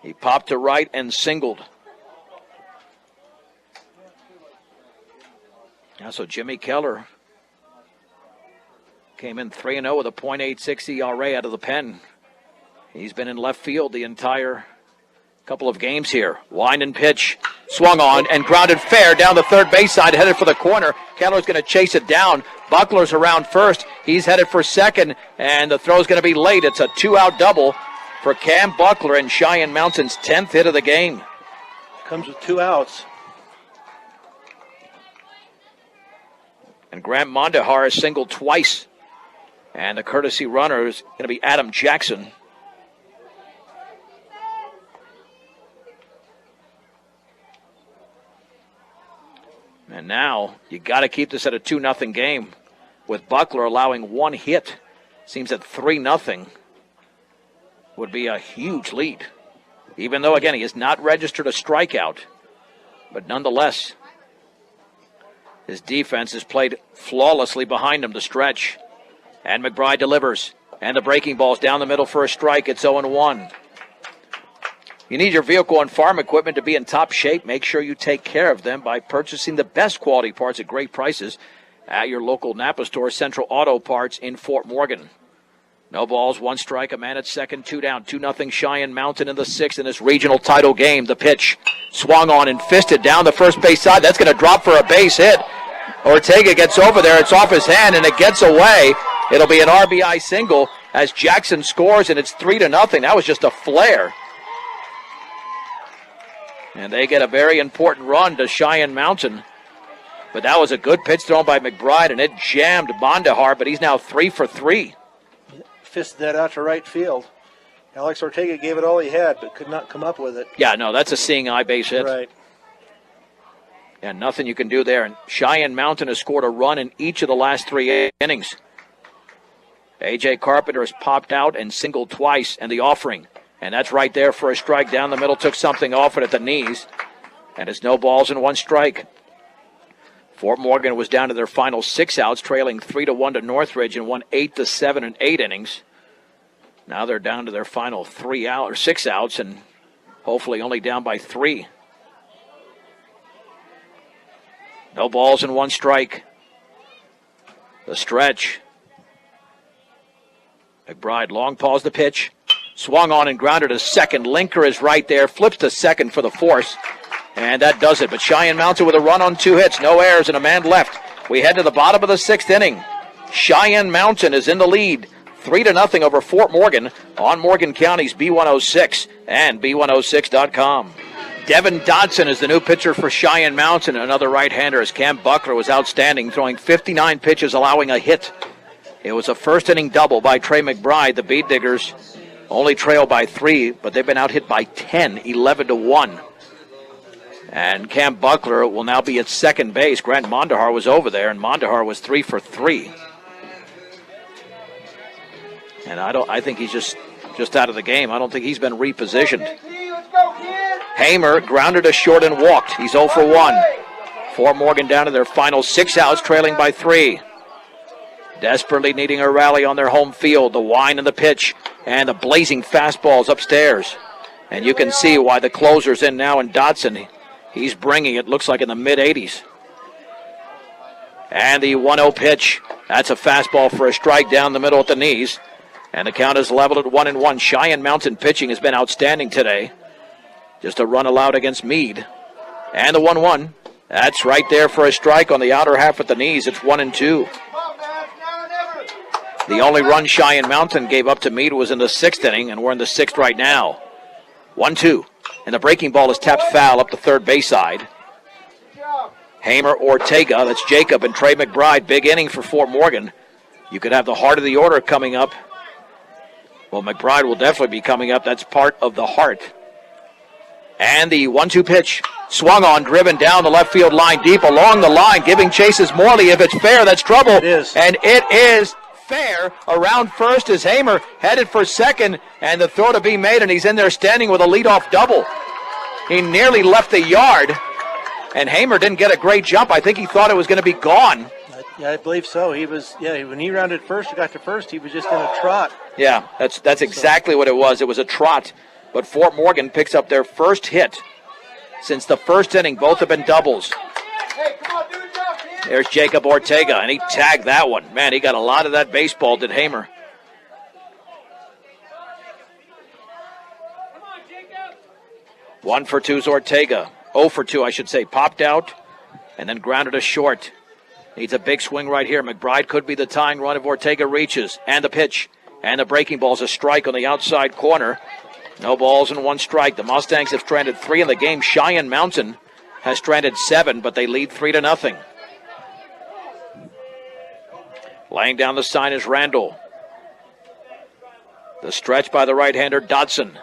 He popped to right and singled. Now, so Jimmy Keller came in 3-0 with a .86 ERA out of the pen. He's been in left field the entire couple of games here. Wind and pitch, swung on and grounded fair down the third base side, headed for the corner. Keller's going to chase it down. Buckler's around first. He's headed for second, and the throw's going to be late. It's a two-out double for Cam Buckler and Cheyenne Mountain's 10th hit of the game. Comes with 2 outs. And Grant Mondahar has singled twice. And the courtesy runner is going to be Adam Jackson. And now you got to keep this at a 2-0 game, with Buckler allowing 1 hit. Seems that 3-0 would be a huge lead, even though, again, he has not registered a strikeout. But nonetheless, his defense has played flawlessly behind him to stretch. And McBride delivers. And the breaking ball's down the middle for a strike. It's 0-1. You need your vehicle and farm equipment to be in top shape. Make sure you take care of them by purchasing the best quality parts at great prices at your local Napa store, Central Auto Parts in Fort Morgan. No balls, 1 strike, a man at second, 2 down, 2-0 Cheyenne Mountain in the 6th in this regional title game. The pitch swung on and fisted down the first base side. That's going to drop for a base hit. Ortega gets over there. It's off his hand, and it gets away. It'll be an RBI single as Jackson scores, and it's 3-0. That was just a flare. And they get a very important run to Cheyenne Mountain. But that was a good pitch thrown by McBride, and it jammed Mondahar, but he's now 3 for 3. Fisted that out to right field. Alex Ortega gave it all he had, but could not come up with it. Yeah, no, that's a seeing eye base hit. Right. And nothing you can do there. And Cheyenne Mountain has scored a run in each of the last 3 innings. A.J. Carpenter has popped out and singled twice, and the offering. And that's right there for a strike down the middle. Took something off it at the knees. And it's no balls and 1 strike. Fort Morgan was down to their final 6 outs, trailing 3-1 to Northridge, and won 8-7 in 8 innings. Now they're down to their final 6 outs, and hopefully only down by 3. No balls and 1 strike. The stretch. McBride long pause the pitch. Swung on and grounded to second. Linker is right there. Flips to second for the force. And that does it. But Cheyenne Mountain with a run on 2 hits. No errors and a man left. We head to the bottom of the 6th inning. Cheyenne Mountain is in the lead. 3-0 over Fort Morgan on Morgan County's B106 and B106.com. Devin Dodson is the new pitcher for Cheyenne Mountain. Another right-hander as Cam Buckler was outstanding, throwing 59 pitches, allowing a hit. It was a first-inning double by Trey McBride. The Bead Diggers only trail by 3, but they've been out-hit by 10, 11-1. And Cam Buckler will now be at second base. Grant Mondahar was over there, and Mondahar was 3 for 3. And I think he's just out of the game. I don't think he's been repositioned. Hamer grounded to short and walked. He's 0 for 1. Fort Morgan down to their final 6 outs, trailing by 3. Desperately needing a rally on their home field. The wind and the pitch and the blazing fastballs upstairs. And you can see why the closer's in now in Dodson. He's bringing it, looks like in the mid-80s. And the 1-0 pitch. That's a fastball for a strike down the middle at the knees. And the count is leveled at 1-1. Cheyenne Mountain pitching has been outstanding today. Just a run allowed against Meade. And the 1-1. That's right there for a strike on the outer half at the knees. It's 1-2. The only run Cheyenne Mountain gave up to Meade was in the 6th inning, and we're in the 6th right now. 1-2. And the breaking ball is tapped foul up the third base side. Hamer, Ortega, that's Jacob, and Trey McBride. Big inning for Fort Morgan. You could have the heart of the order coming up. Well, McBride will definitely be coming up. That's part of the heart. And the 1-2 pitch. Swung on, driven down the left field line, deep along the line, giving chase is Morley. If it's fair, that's trouble. It is. And it is fair. Around first is Hamer, headed for second, and the throw to be made, and he's in there standing with a leadoff double. He nearly left the yard, and Hamer didn't get a great jump. I think he thought it was going to be gone. I Yeah, I believe so. He was, when he rounded first, he got to first, he was just in a trot. Yeah, that's exactly what it was. It was a trot. But Fort Morgan picks up their first hit since the first inning. Both have been doubles. There's Jacob Ortega, and he tagged that one. Man, he got a lot of that baseball, did Hamer. One for two's Ortega. 0 for 2, I should say. Popped out and then grounded a short. Needs a big swing right here. McBride could be the tying run if Ortega reaches. And the pitch. And the breaking ball's a strike on the outside corner. No balls and 1 strike. The Mustangs have stranded 3 in the game. Cheyenne Mountain has stranded 7, but they lead 3-0. Laying down the sign is Randall. The stretch by the right-hander, Dodson.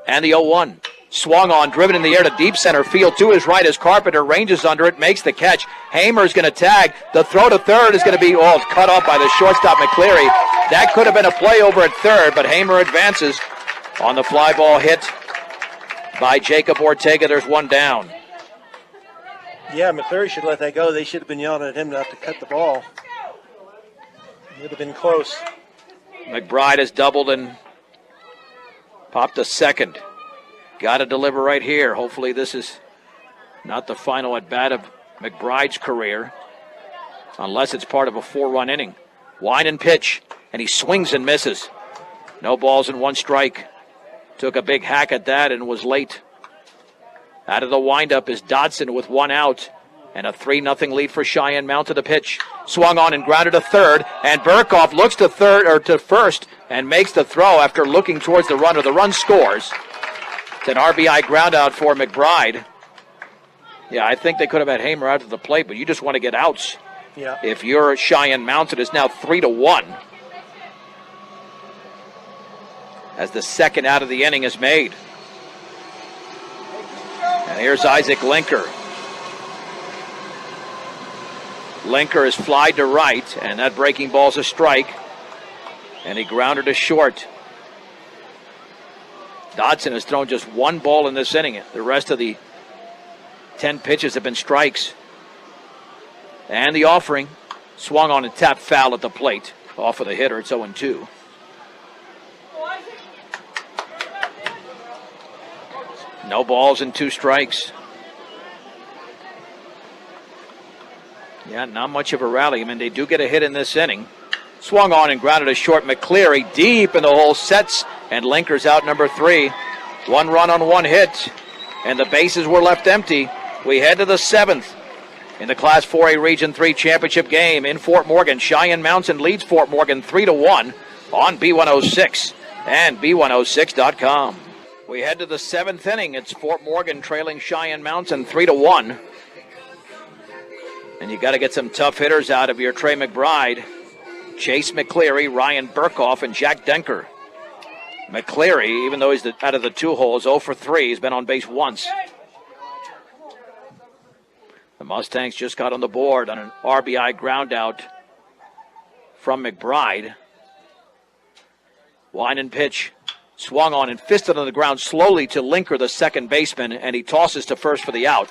And the 0-1. Swung on, driven in the air to deep center field. To his right as Carpenter ranges under it, makes the catch. Hamer's going to tag. The throw to third is going to be cut off by the shortstop McCleary. That could have been a play over at third, but Hamer advances on the fly ball hit by Jacob Ortega. There's 1 down. Yeah, McCleary should let that go. They should have been yelling at him not to cut the ball. It would have been close. McBride has doubled and popped a second. Got to deliver right here. Hopefully this is not the final at bat of McBride's career, unless it's part of a 4-run inning. Wind and pitch, and he swings and misses. No balls and 1 strike. Took a big hack at that and was late. Out of the windup is Dodson with 1 out, and a 3-0 lead for Cheyenne Mountain. The pitch swung on and grounded to third, and Burkhoff looks to first and makes the throw after looking towards the runner. The run scores. It's an RBI ground out for McBride. Yeah, I think they could have had Hamer out to the plate, but you just want to get outs. Yeah. If you're Cheyenne Mountain, it's now 3-1. As the second out of the inning is made. And here's Isaac Linker. Linker is flied to right, and that breaking ball's a strike. And he grounded to short. Dodson has thrown just 1 ball in this inning. The rest of the 10 pitches have been strikes. And the offering swung on and tapped foul at the plate. Off of the hitter, it's 0-2. No balls and 2 strikes. Yeah, not much of a rally. I mean, they do get a hit in this inning. Swung on and grounded a short. McCleary deep in the hole, sets, and Linker's out number 3. 1 run on 1 hit, and the bases were left empty. We head to the 7th in the Class 4A Region 3 championship game in Fort Morgan. Cheyenne Mountain leads Fort Morgan 3-1 on B106 and B106.com. We head to the 7th inning. It's Fort Morgan trailing Cheyenne Mountain 3-1. And you got to get some tough hitters out of your Trey McBride, Chase McCleary, Ryan Burkhoff, and Jack Denker. McCleary, even though he's out of the 2 holes, 0 for 3. He's been on base once. The Mustangs just got on the board on an RBI ground out from McBride. Wind and pitch. Swung on and fisted on the ground slowly to Linker, the second baseman, and he tosses to first for the out.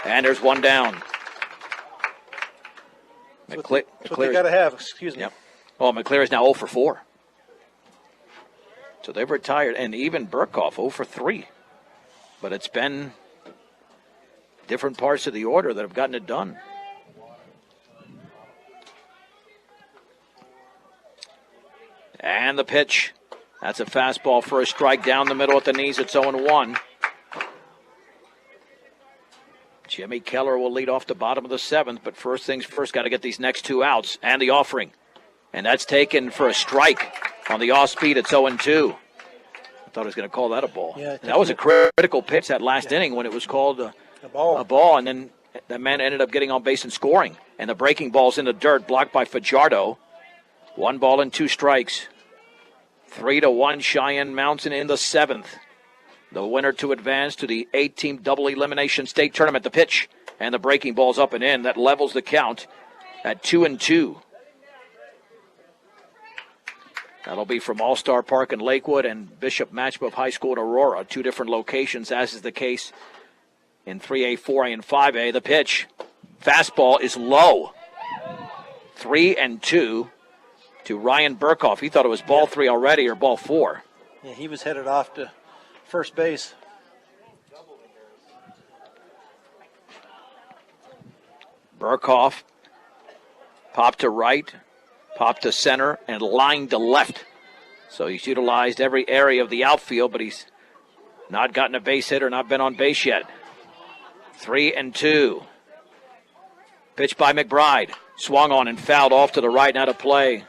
And there's 1 down. That's what they got to have. Excuse me. Yep. Well, McCleary's now 0 for 4. So they've retired, and even Burkhoff 0 for 3. But it's been different parts of the order that have gotten it done. And the pitch. That's a fastball for a strike down the middle at the knees. It's 0-1. Jimmy Keller will lead off the bottom of the 7th, but first things first, got to get these next 2 outs. And the offering. And that's taken for a strike on the off speed. It's 0-2. I thought he was going to call that a ball. Yeah, that was a critical pitch that last inning when it was called a ball. And then that man ended up getting on base and scoring. And the breaking ball's in the dirt, blocked by Fajardo. 1 ball and 2 strikes. 3-1 Cheyenne Mountain in the 7th. The winner to advance to the 8-team double elimination state tournament. The pitch and the breaking ball's up and in. That levels the count at 2-2. That'll be from All-Star Park in Lakewood and Bishop Matchbook High School in Aurora. 2 different locations, as is the case in 3A, 4A, and 5A. The pitch. Fastball is low. 3-2 to Ryan Burkhoff. He thought it was ball 3 already or ball 4. Yeah, he was headed off to first base. Burkhoff popped to right, popped to center, and lined to left. So he's utilized every area of the outfield, but he's not gotten a base hit or not been on base yet. 3-2. Pitch by McBride. Swung on and fouled off to the right, and out of play.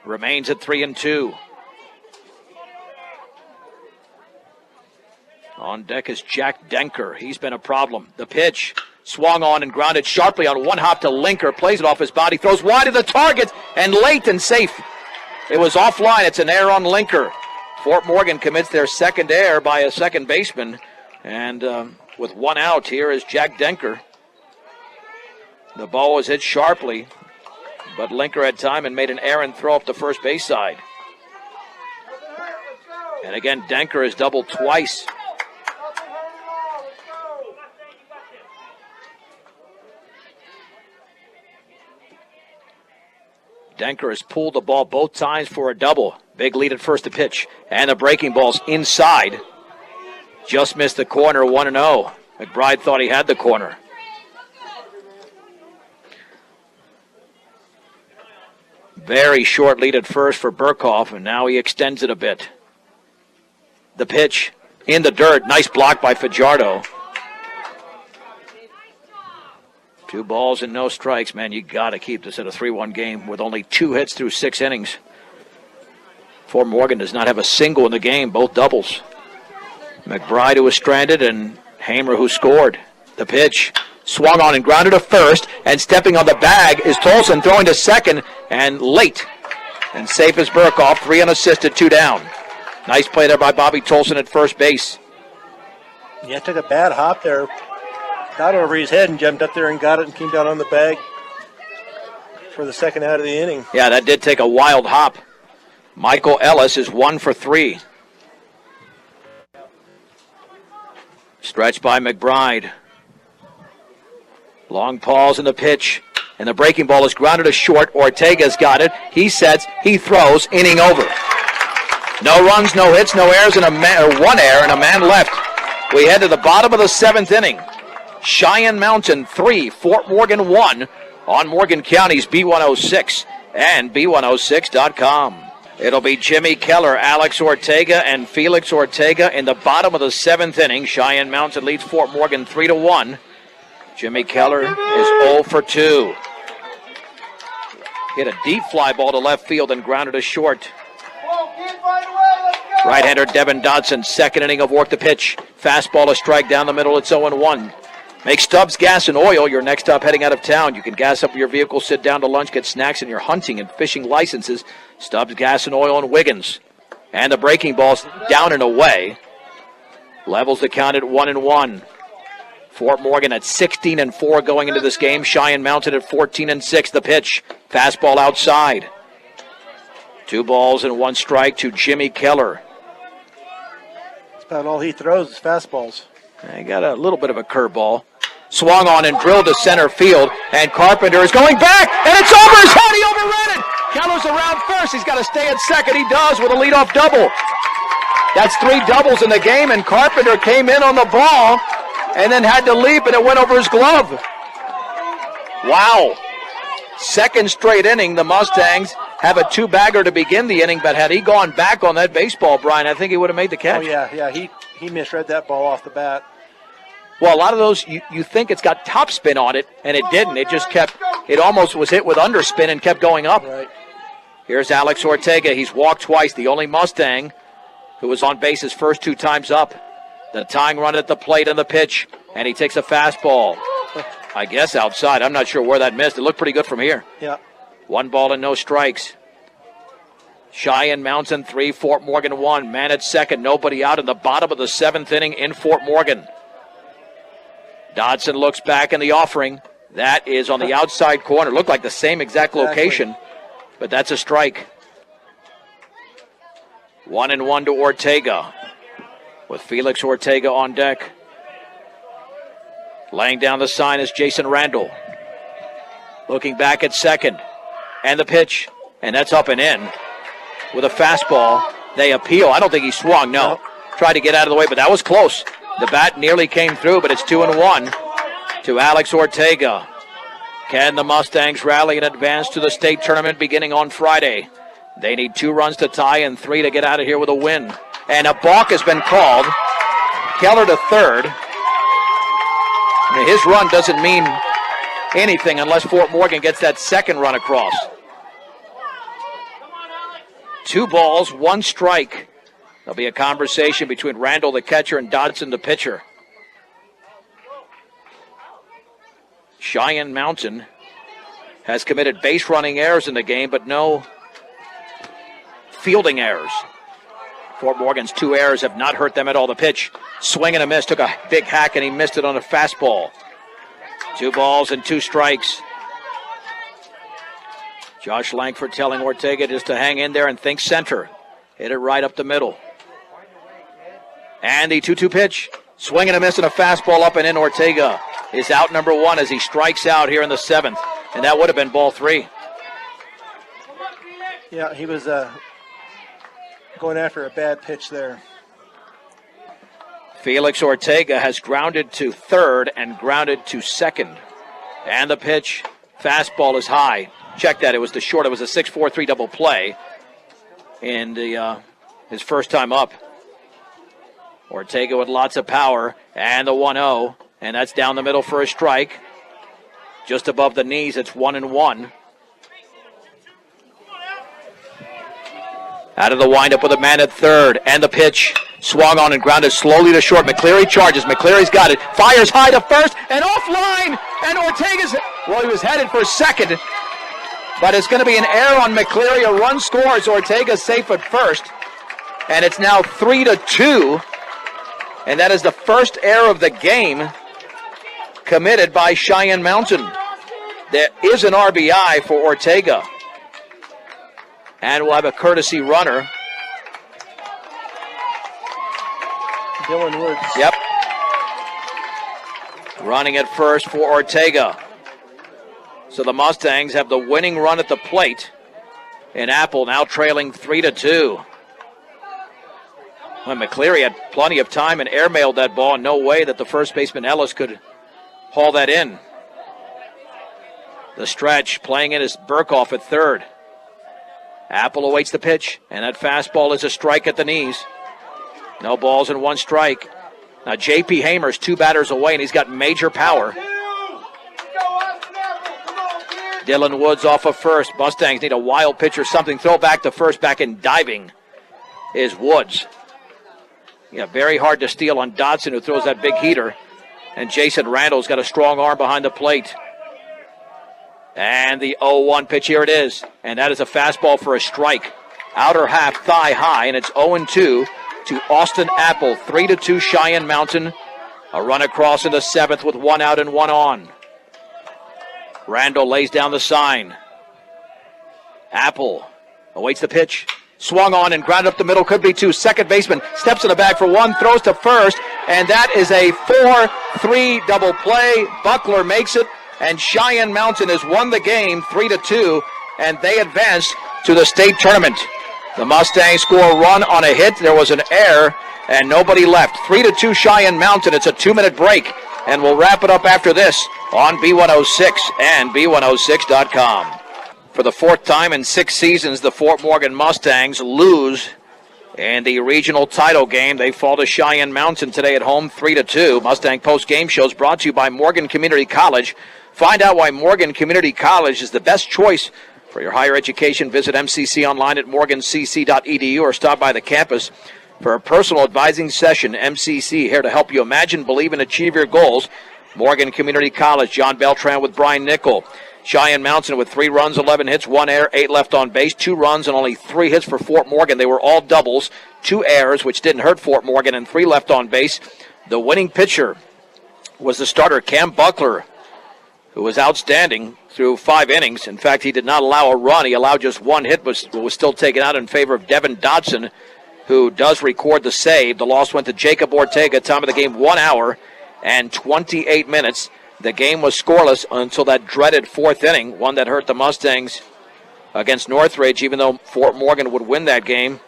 Remains at 3-2. On deck is Jack Denker. He's been a problem. The pitch swung on and grounded sharply on one hop to Linker. Plays it off his body. Throws wide of the target and late and safe. It was offline. It's an error on Linker. Fort Morgan commits their second error by a second baseman. And with one out, here is Jack Denker. The ball was hit sharply, but Linker had time and made an errant throw up the first base side. And again, Denker has doubled twice. Denker has pulled the ball both times for a double. Big lead at first to pitch. And the breaking ball's inside. Just missed the corner, 1-0. McBride thought he had the corner. Very short lead at first for Burkhoff, and now he extends it a bit. The pitch in the dirt. Nice block by Fajardo. 2 balls and no strikes. Man, you got to keep this at a 3-1 game with only 2 hits through 6 innings. Fort Morgan does not have a single in the game, both doubles. McBride, who was stranded, and Hamer, who scored. The pitch swung on and grounded to first, and stepping on the bag is Tolson, throwing to second, and late. And safe as Burkhoff, 3 unassisted, 2 down. Nice play there by Bobby Tolson at first base. Yeah, took a bad hop there. Got over his head and jumped up there and got it and came down on the bag for the second out of the inning. Yeah, that did take a wild hop. Michael Ellis is 1 for 3. Stretch by McBride. Long pause in the pitch. And the breaking ball is grounded to short. Ortega's got it. He sets. He throws. Inning over. No runs, no hits, no errors, and 1 error and a man left. We head to the bottom of the 7th inning. Cheyenne Mountain 3, Fort Morgan 1 on Morgan County's B106 and B106.com. It'll be Jimmy Keller, Alex Ortega, and Felix Ortega in the bottom of the 7th inning. Cheyenne Mountain leads Fort Morgan 3-1. Jimmy Keller is 0 for 2. Hit a deep fly ball to left field and grounded to short. Right-hander Devin Dodson, second inning of work to pitch. Fastball, a strike down the middle. It's 0-1. Make Stubbs Gas and Oil your next stop heading out of town. You can gas up your vehicle, sit down to lunch, get snacks and your hunting and fishing licenses. Stubbs Gas and Oil in Wiggins. And the breaking ball's down and away. Levels the count at 1-1. Fort Morgan at 16-4 going into this game. Cheyenne Mountain at 14-6. The pitch. Fastball outside. 2 balls and 1 strike to Jimmy Keller. That's about all he throws is fastballs. He got a little bit of a curveball. Swung on and drilled to center field. And Carpenter is going back. And it's over his head. He overran it. Keller's around first. He's got to stay at second. He does with a leadoff double. That's 3 doubles in the game. And Carpenter came in on the ball and then had to leap, and it went over his glove. Wow. Second straight inning, the Mustangs have a 2-bagger to begin the inning, but had he gone back on that baseball, Brian, I think he would have made the catch. Oh, yeah, he misread that ball off the bat. Well, a lot of those, you think it's got topspin on it, and it didn't. It just kept, it almost was hit with underspin and kept going up. Right. Here's Alex Ortega. He's walked twice, the only Mustang who was on base his first 2 times up. The tying run at the plate and the pitch, and he takes a fastball. I guess outside. I'm not sure where that missed. It looked pretty good from here. Yeah. 1 ball and no strikes. Cheyenne Mountain 3, Fort Morgan 1. Man at second, nobody out in the bottom of the 7th inning in Fort Morgan. Dodson looks back in the offering. That is on the outside corner. Looked like the same exact location, but that's a strike. 1-1 to Ortega, with Felix Ortega on deck. Laying down the sign is Jason Randall. Looking back at second. And the pitch. And that's up and in. With a fastball. They appeal. I don't think he swung, no. Tried to get out of the way, but that was close. The bat nearly came through, but it's 2-1 to Alex Ortega. Can the Mustangs rally and advance to the state tournament beginning on Friday? They need 2 runs to tie and 3 to get out of here with a win. And a balk has been called. Keller to third. I mean, his run doesn't mean anything unless Fort Morgan gets that second run across. 2 balls, 1 strike. There'll be a conversation between Randall, the catcher, and Dodson, the pitcher. Cheyenne Mountain has committed base running errors in the game, but no fielding errors. Fort Morgan's 2 errors have not hurt them at all. The pitch, swing and a miss, took a big hack, and he missed it on a fastball. 2 balls and 2 strikes. Josh Langford telling Ortega just to hang in there and think center. Hit it right up the middle. And the 2-2 pitch. Swing and a miss and a fastball up and in. Ortega is out number 1 as he strikes out here in the 7th. And that would have been ball 3. Yeah, he was going after a bad pitch there. Felix Ortega has grounded to third and grounded to second. And the pitch, fastball is high. Check that, it was the short. It was a 6-4-3 double play in his first time up. Ortega with lots of power, and the 1-0, and that's down the middle for a strike. Just above the knees, it's 1-1. Out of the windup with a man at third, and the pitch swung on and grounded slowly to short. McCleary charges. McCleary's got it. Fires high to first and offline. And Ortega's, well, he was headed for second, but it's going to be an error on McCleary. A run scores. Ortega's safe at first, and it's now 3-2. And that is the first error of the game committed by Cheyenne Mountain. There is an RBI for Ortega. And we'll have a courtesy runner. Dylan Woods. Yep. Running at first for Ortega. So the Mustangs have the winning run at the plate. And Apple now trailing 3-2. When McCleary had plenty of time and airmailed that ball, no way that the first baseman Ellis could haul that in. The stretch, playing it is Burkhoff at third. Apple awaits the pitch, and that fastball is a strike at the knees. No balls and 1 strike. Now J.P. Hamer's 2 batters away, and he's got major power. Dylan Woods off of first. Mustangs need a wild pitch or something. Throw back to first, back in diving is Woods. Yeah, very hard to steal on Dodson, who throws that big heater. And Jason Randall's got a strong arm behind the plate. And the 0-1 pitch, here it is. And that is a fastball for a strike. Outer half, thigh high, and it's 0-2 to Austin Apple. 3-2 Cheyenne Mountain. A run across in the 7th with 1 out and 1 on. Randall lays down the sign. Apple awaits the pitch. Swung on and grounded up the middle. Could be 2. Second baseman steps in the bag for 1. Throws to first. And that is a 4-3 double play. Buckler makes it. And Cheyenne Mountain has won the game 3-2. And they advance to the state tournament. The Mustangs score a run on a hit. There was an error. And nobody left. 3-2 Cheyenne Mountain. It's a 2-minute break. And we'll wrap it up after this on B106 and B106.com. For the 4th time in 6 seasons, the Fort Morgan Mustangs lose in the regional title game. They fall to Cheyenne Mountain today at home, 3-2. Mustang post-game shows brought to you by Morgan Community College. Find out why Morgan Community College is the best choice for your higher education. Visit MCC online at morgancc.edu or stop by the campus for a personal advising session. MCC, here to help you imagine, believe, and achieve your goals. Morgan Community College. John Beltran with Brian Nickel. Cheyenne Mountain with 3 runs, 11 hits, 1 error, 8 left on base, 2 runs, and only 3 hits for Fort Morgan. They were all doubles, 2 errors, which didn't hurt Fort Morgan, and 3 left on base. The winning pitcher was the starter, Cam Buckler, who was outstanding through 5 innings. In fact, he did not allow a run. He allowed just 1 hit, but was still taken out in favor of Devin Dodson, who does record the save. The loss went to Jacob Ortega. Time of the game, 1 hour and 28 minutes. the game was scoreless until that dreaded fourth inning, one that hurt the Mustangs against Northridge, even though Fort Morgan would win that game.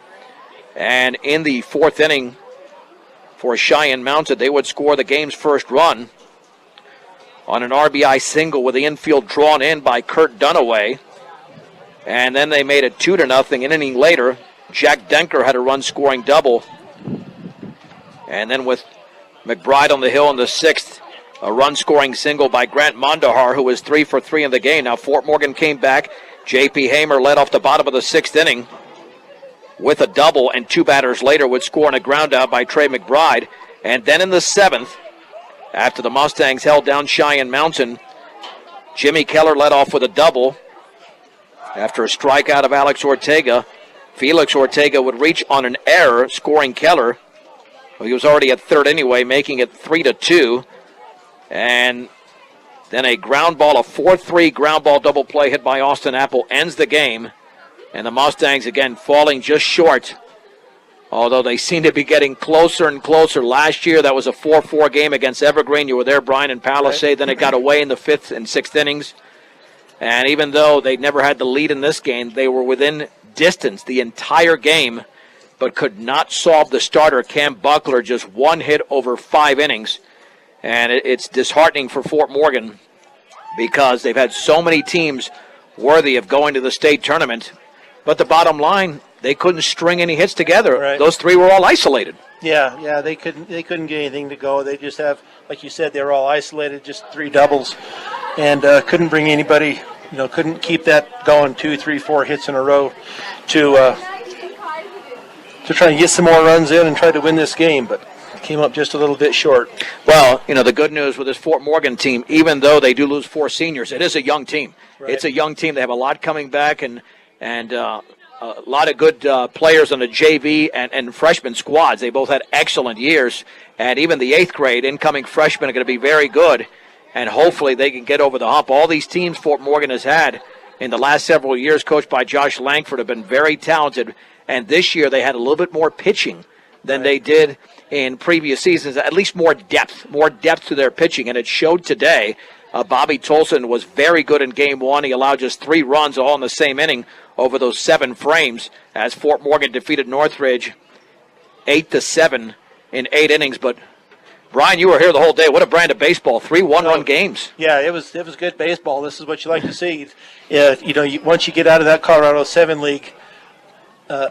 And in the fourth inning for Cheyenne Mountain, they would score the game's first run on an RBI single with the infield drawn in by Kurt Dunaway. And then they made it 2-0. An inning later, Jack Denker had a run-scoring double. And then with McBride on the hill in the sixth, a run-scoring single by Grant Mondahar, who was 3 for 3 in the game. Now Fort Morgan came back. J.P. Hamer led off the bottom of the sixth inning with a double, and 2 batters later would score on a ground out by Trey McBride. And then in the seventh, after the Mustangs held down Cheyenne Mountain, Jimmy Keller led off with a double. After a strikeout of Alex Ortega, Felix Ortega would reach on an error, scoring Keller. Well, he was already at third anyway, making it 3-2. And then a ground ball, a 4-3 ground ball double play hit by Austin Apple ends the game. And the Mustangs again falling just short, although they seem to be getting closer and closer. Last year, that was a 4-4 game against Evergreen. You were there, Brian, and Palisade. Then it got away in the fifth and sixth innings. And even though they never had the lead in this game, they were within distance the entire game, but could not solve the starter, Cam Buckler, just one hit over 5 innings. And it's disheartening for Fort Morgan because they've had so many teams worthy of going to the state tournament. But the bottom line, they couldn't string any hits together. Right. Those 3 were all isolated. Yeah, they couldn't get anything to go. They just have, like you said, they were all isolated, just 3 doubles, and couldn't bring anybody, couldn't keep that going 2, 3, 4 hits in a row to try and get some more runs in and try to win this game, but came up just a little bit short. Well, the good news with this Fort Morgan team, even though they do lose 4 seniors, it is a young team. Right. It's a young team. They have a lot coming back, and a lot of good players on the JV and freshman squads. They both had excellent years, and even the 8th grade incoming freshmen are going to be very good, and hopefully they can get over the hump. All these teams Fort Morgan has had in the last several years, coached by Josh Langford, have been very talented, and this year they had a little bit more pitching than they did in previous seasons, at least more depth to their pitching, and it showed today. Bobby Tolson was very good in game 1. He allowed just 3 runs all in the same inning over those 7 frames as Fort Morgan defeated Northridge 8-7 in 8 innings. But Brian, you were here the whole day. What a brand of baseball! 3 one-run games. Yeah, it was good baseball. This is what you like to see. Once you get out of that Colorado 7 League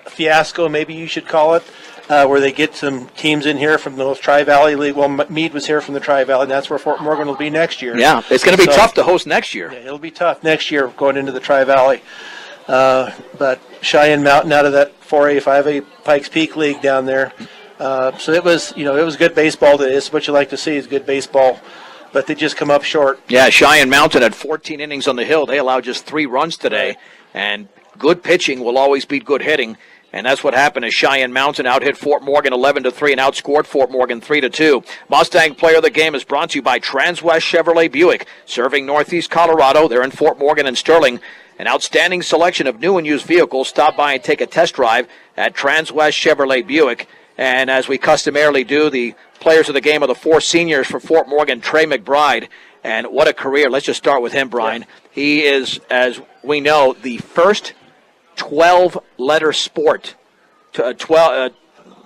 fiasco, maybe you should call it, where they get some teams in here from the Tri-Valley League. Well, Meade was here from the Tri-Valley, and that's where Fort Morgan will be next year. Yeah, it's going to be tough to host next year. Yeah, it'll be tough next year going into the Tri-Valley. But Cheyenne Mountain out of that 4A, 5A Pikes Peak League down there. So it was good baseball. It's what you like to see is good baseball, but they just come up short. Yeah, Cheyenne Mountain had 14 innings on the hill. They allowed just 3 runs today, and good pitching will always beat good hitting. And that's what happened as Cheyenne Mountain out-hit Fort Morgan 11-3 and outscored Fort Morgan 3-2. Mustang Player of the Game is brought to you by Transwest Chevrolet Buick, serving Northeast Colorado. They're in Fort Morgan and Sterling. An outstanding selection of new and used vehicles. Stop by and take a test drive at Transwest Chevrolet Buick. And as we customarily do, the players of the game are the 4 seniors for Fort Morgan, Trey McBride. And what a career. Let's just start with him, Brian. Yeah. He is, as we know, the first 12-letter sport to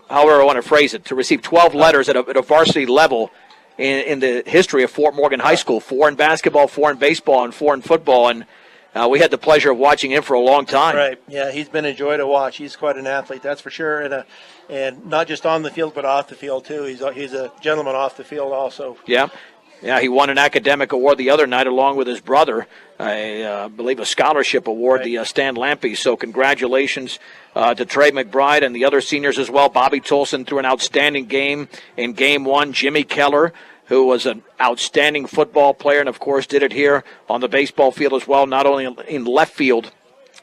however I want to phrase it, to receive 12 letters at a varsity level in the history of Fort Morgan High School. 4 in basketball, 4 in baseball, and 4 in football. And we had the pleasure of watching him for a long time. Right. Yeah, he's been a joy to watch. He's quite an athlete, that's for sure, and not just on the field but off the field too. He's a gentleman off the field also. Yeah. Yeah, he won an academic award the other night along with his brother, I believe a scholarship award, right. The Stan Lampe. So congratulations to Trey McBride and the other seniors as well. Bobby Tolson threw an outstanding game in Game 1. Jimmy Keller, who was an outstanding football player and, of course, did it here on the baseball field as well, not only in left field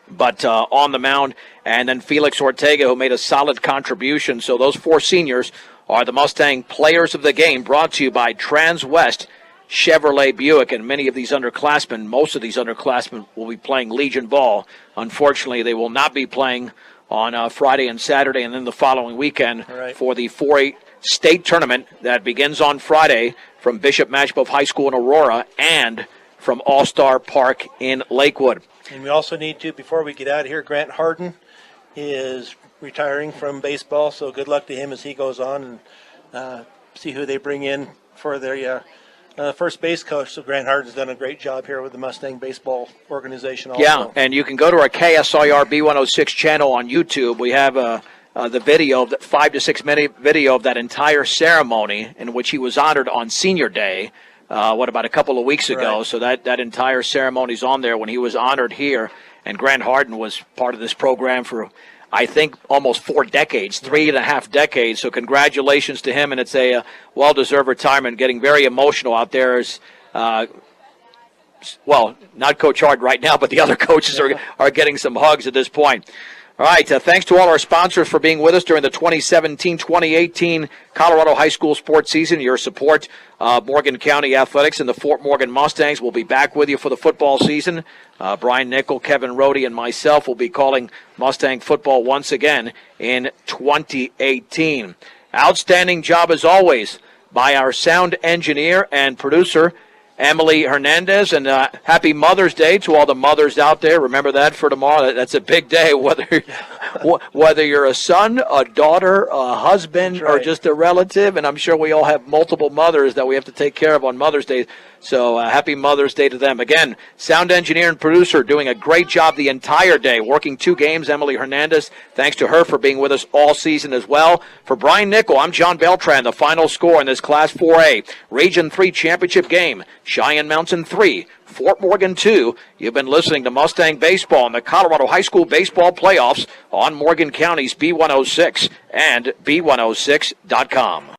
but on the mound. And then Felix Ortega, who made a solid contribution. So those 4 seniors are the Mustang Players of the Game, brought to you by Transwest Chevrolet Buick. And many of these underclassmen, most of these underclassmen, will be playing Legion ball. Unfortunately, they will not be playing on Friday and Saturday and then the following weekend for the 4A state tournament that begins on Friday from Bishop Matchboth High School in Aurora and from All-Star Park in Lakewood. And we also need to, before we get out of here, Grant Harden is retiring from baseball, so good luck to him as he goes on and see who they bring in for their first base coach. So Grant Harden's done a great job here with the Mustang Baseball Organization also. Yeah, and you can go to our KSIR B106 channel on YouTube. We have the video, the 5 to 6 minute video of that entire ceremony in which he was honored on Senior Day, about a couple of weeks ago. Right. So that entire ceremony's on there when he was honored here. And Grant Harden was part of this program for, I think, almost 4 decades, 3.5 decades. So congratulations to him, and it's a well-deserved retirement. Getting very emotional out there as, not Coach Hart right now, but the other coaches are getting some hugs at this point. All right, thanks to all our sponsors for being with us during the 2017-2018 Colorado High School sports season. Your support, Morgan County Athletics and the Fort Morgan Mustangs will be back with you for the football season. Brian Nickel, Kevin Rohde, and myself will be calling Mustang football once again in 2018. Outstanding job, as always, by our sound engineer and producer, Emily Hernandez, and happy Mother's Day to all the mothers out there. Remember that for tomorrow. That's a big day, whether you're a son, a daughter, a husband, or just a relative. And I'm sure we all have multiple mothers that we have to take care of on Mother's Day. So happy Mother's Day to them. Again, sound engineer and producer doing a great job the entire day, working 2 games, Emily Hernandez. Thanks to her for being with us all season as well. For Brian Nickel, I'm John Beltran. The final score in this Class 4A Region 3 championship game, Cheyenne Mountain 3, Fort Morgan 2. You've been listening to Mustang Baseball in the Colorado High School Baseball Playoffs on Morgan County's B106 and B106.com.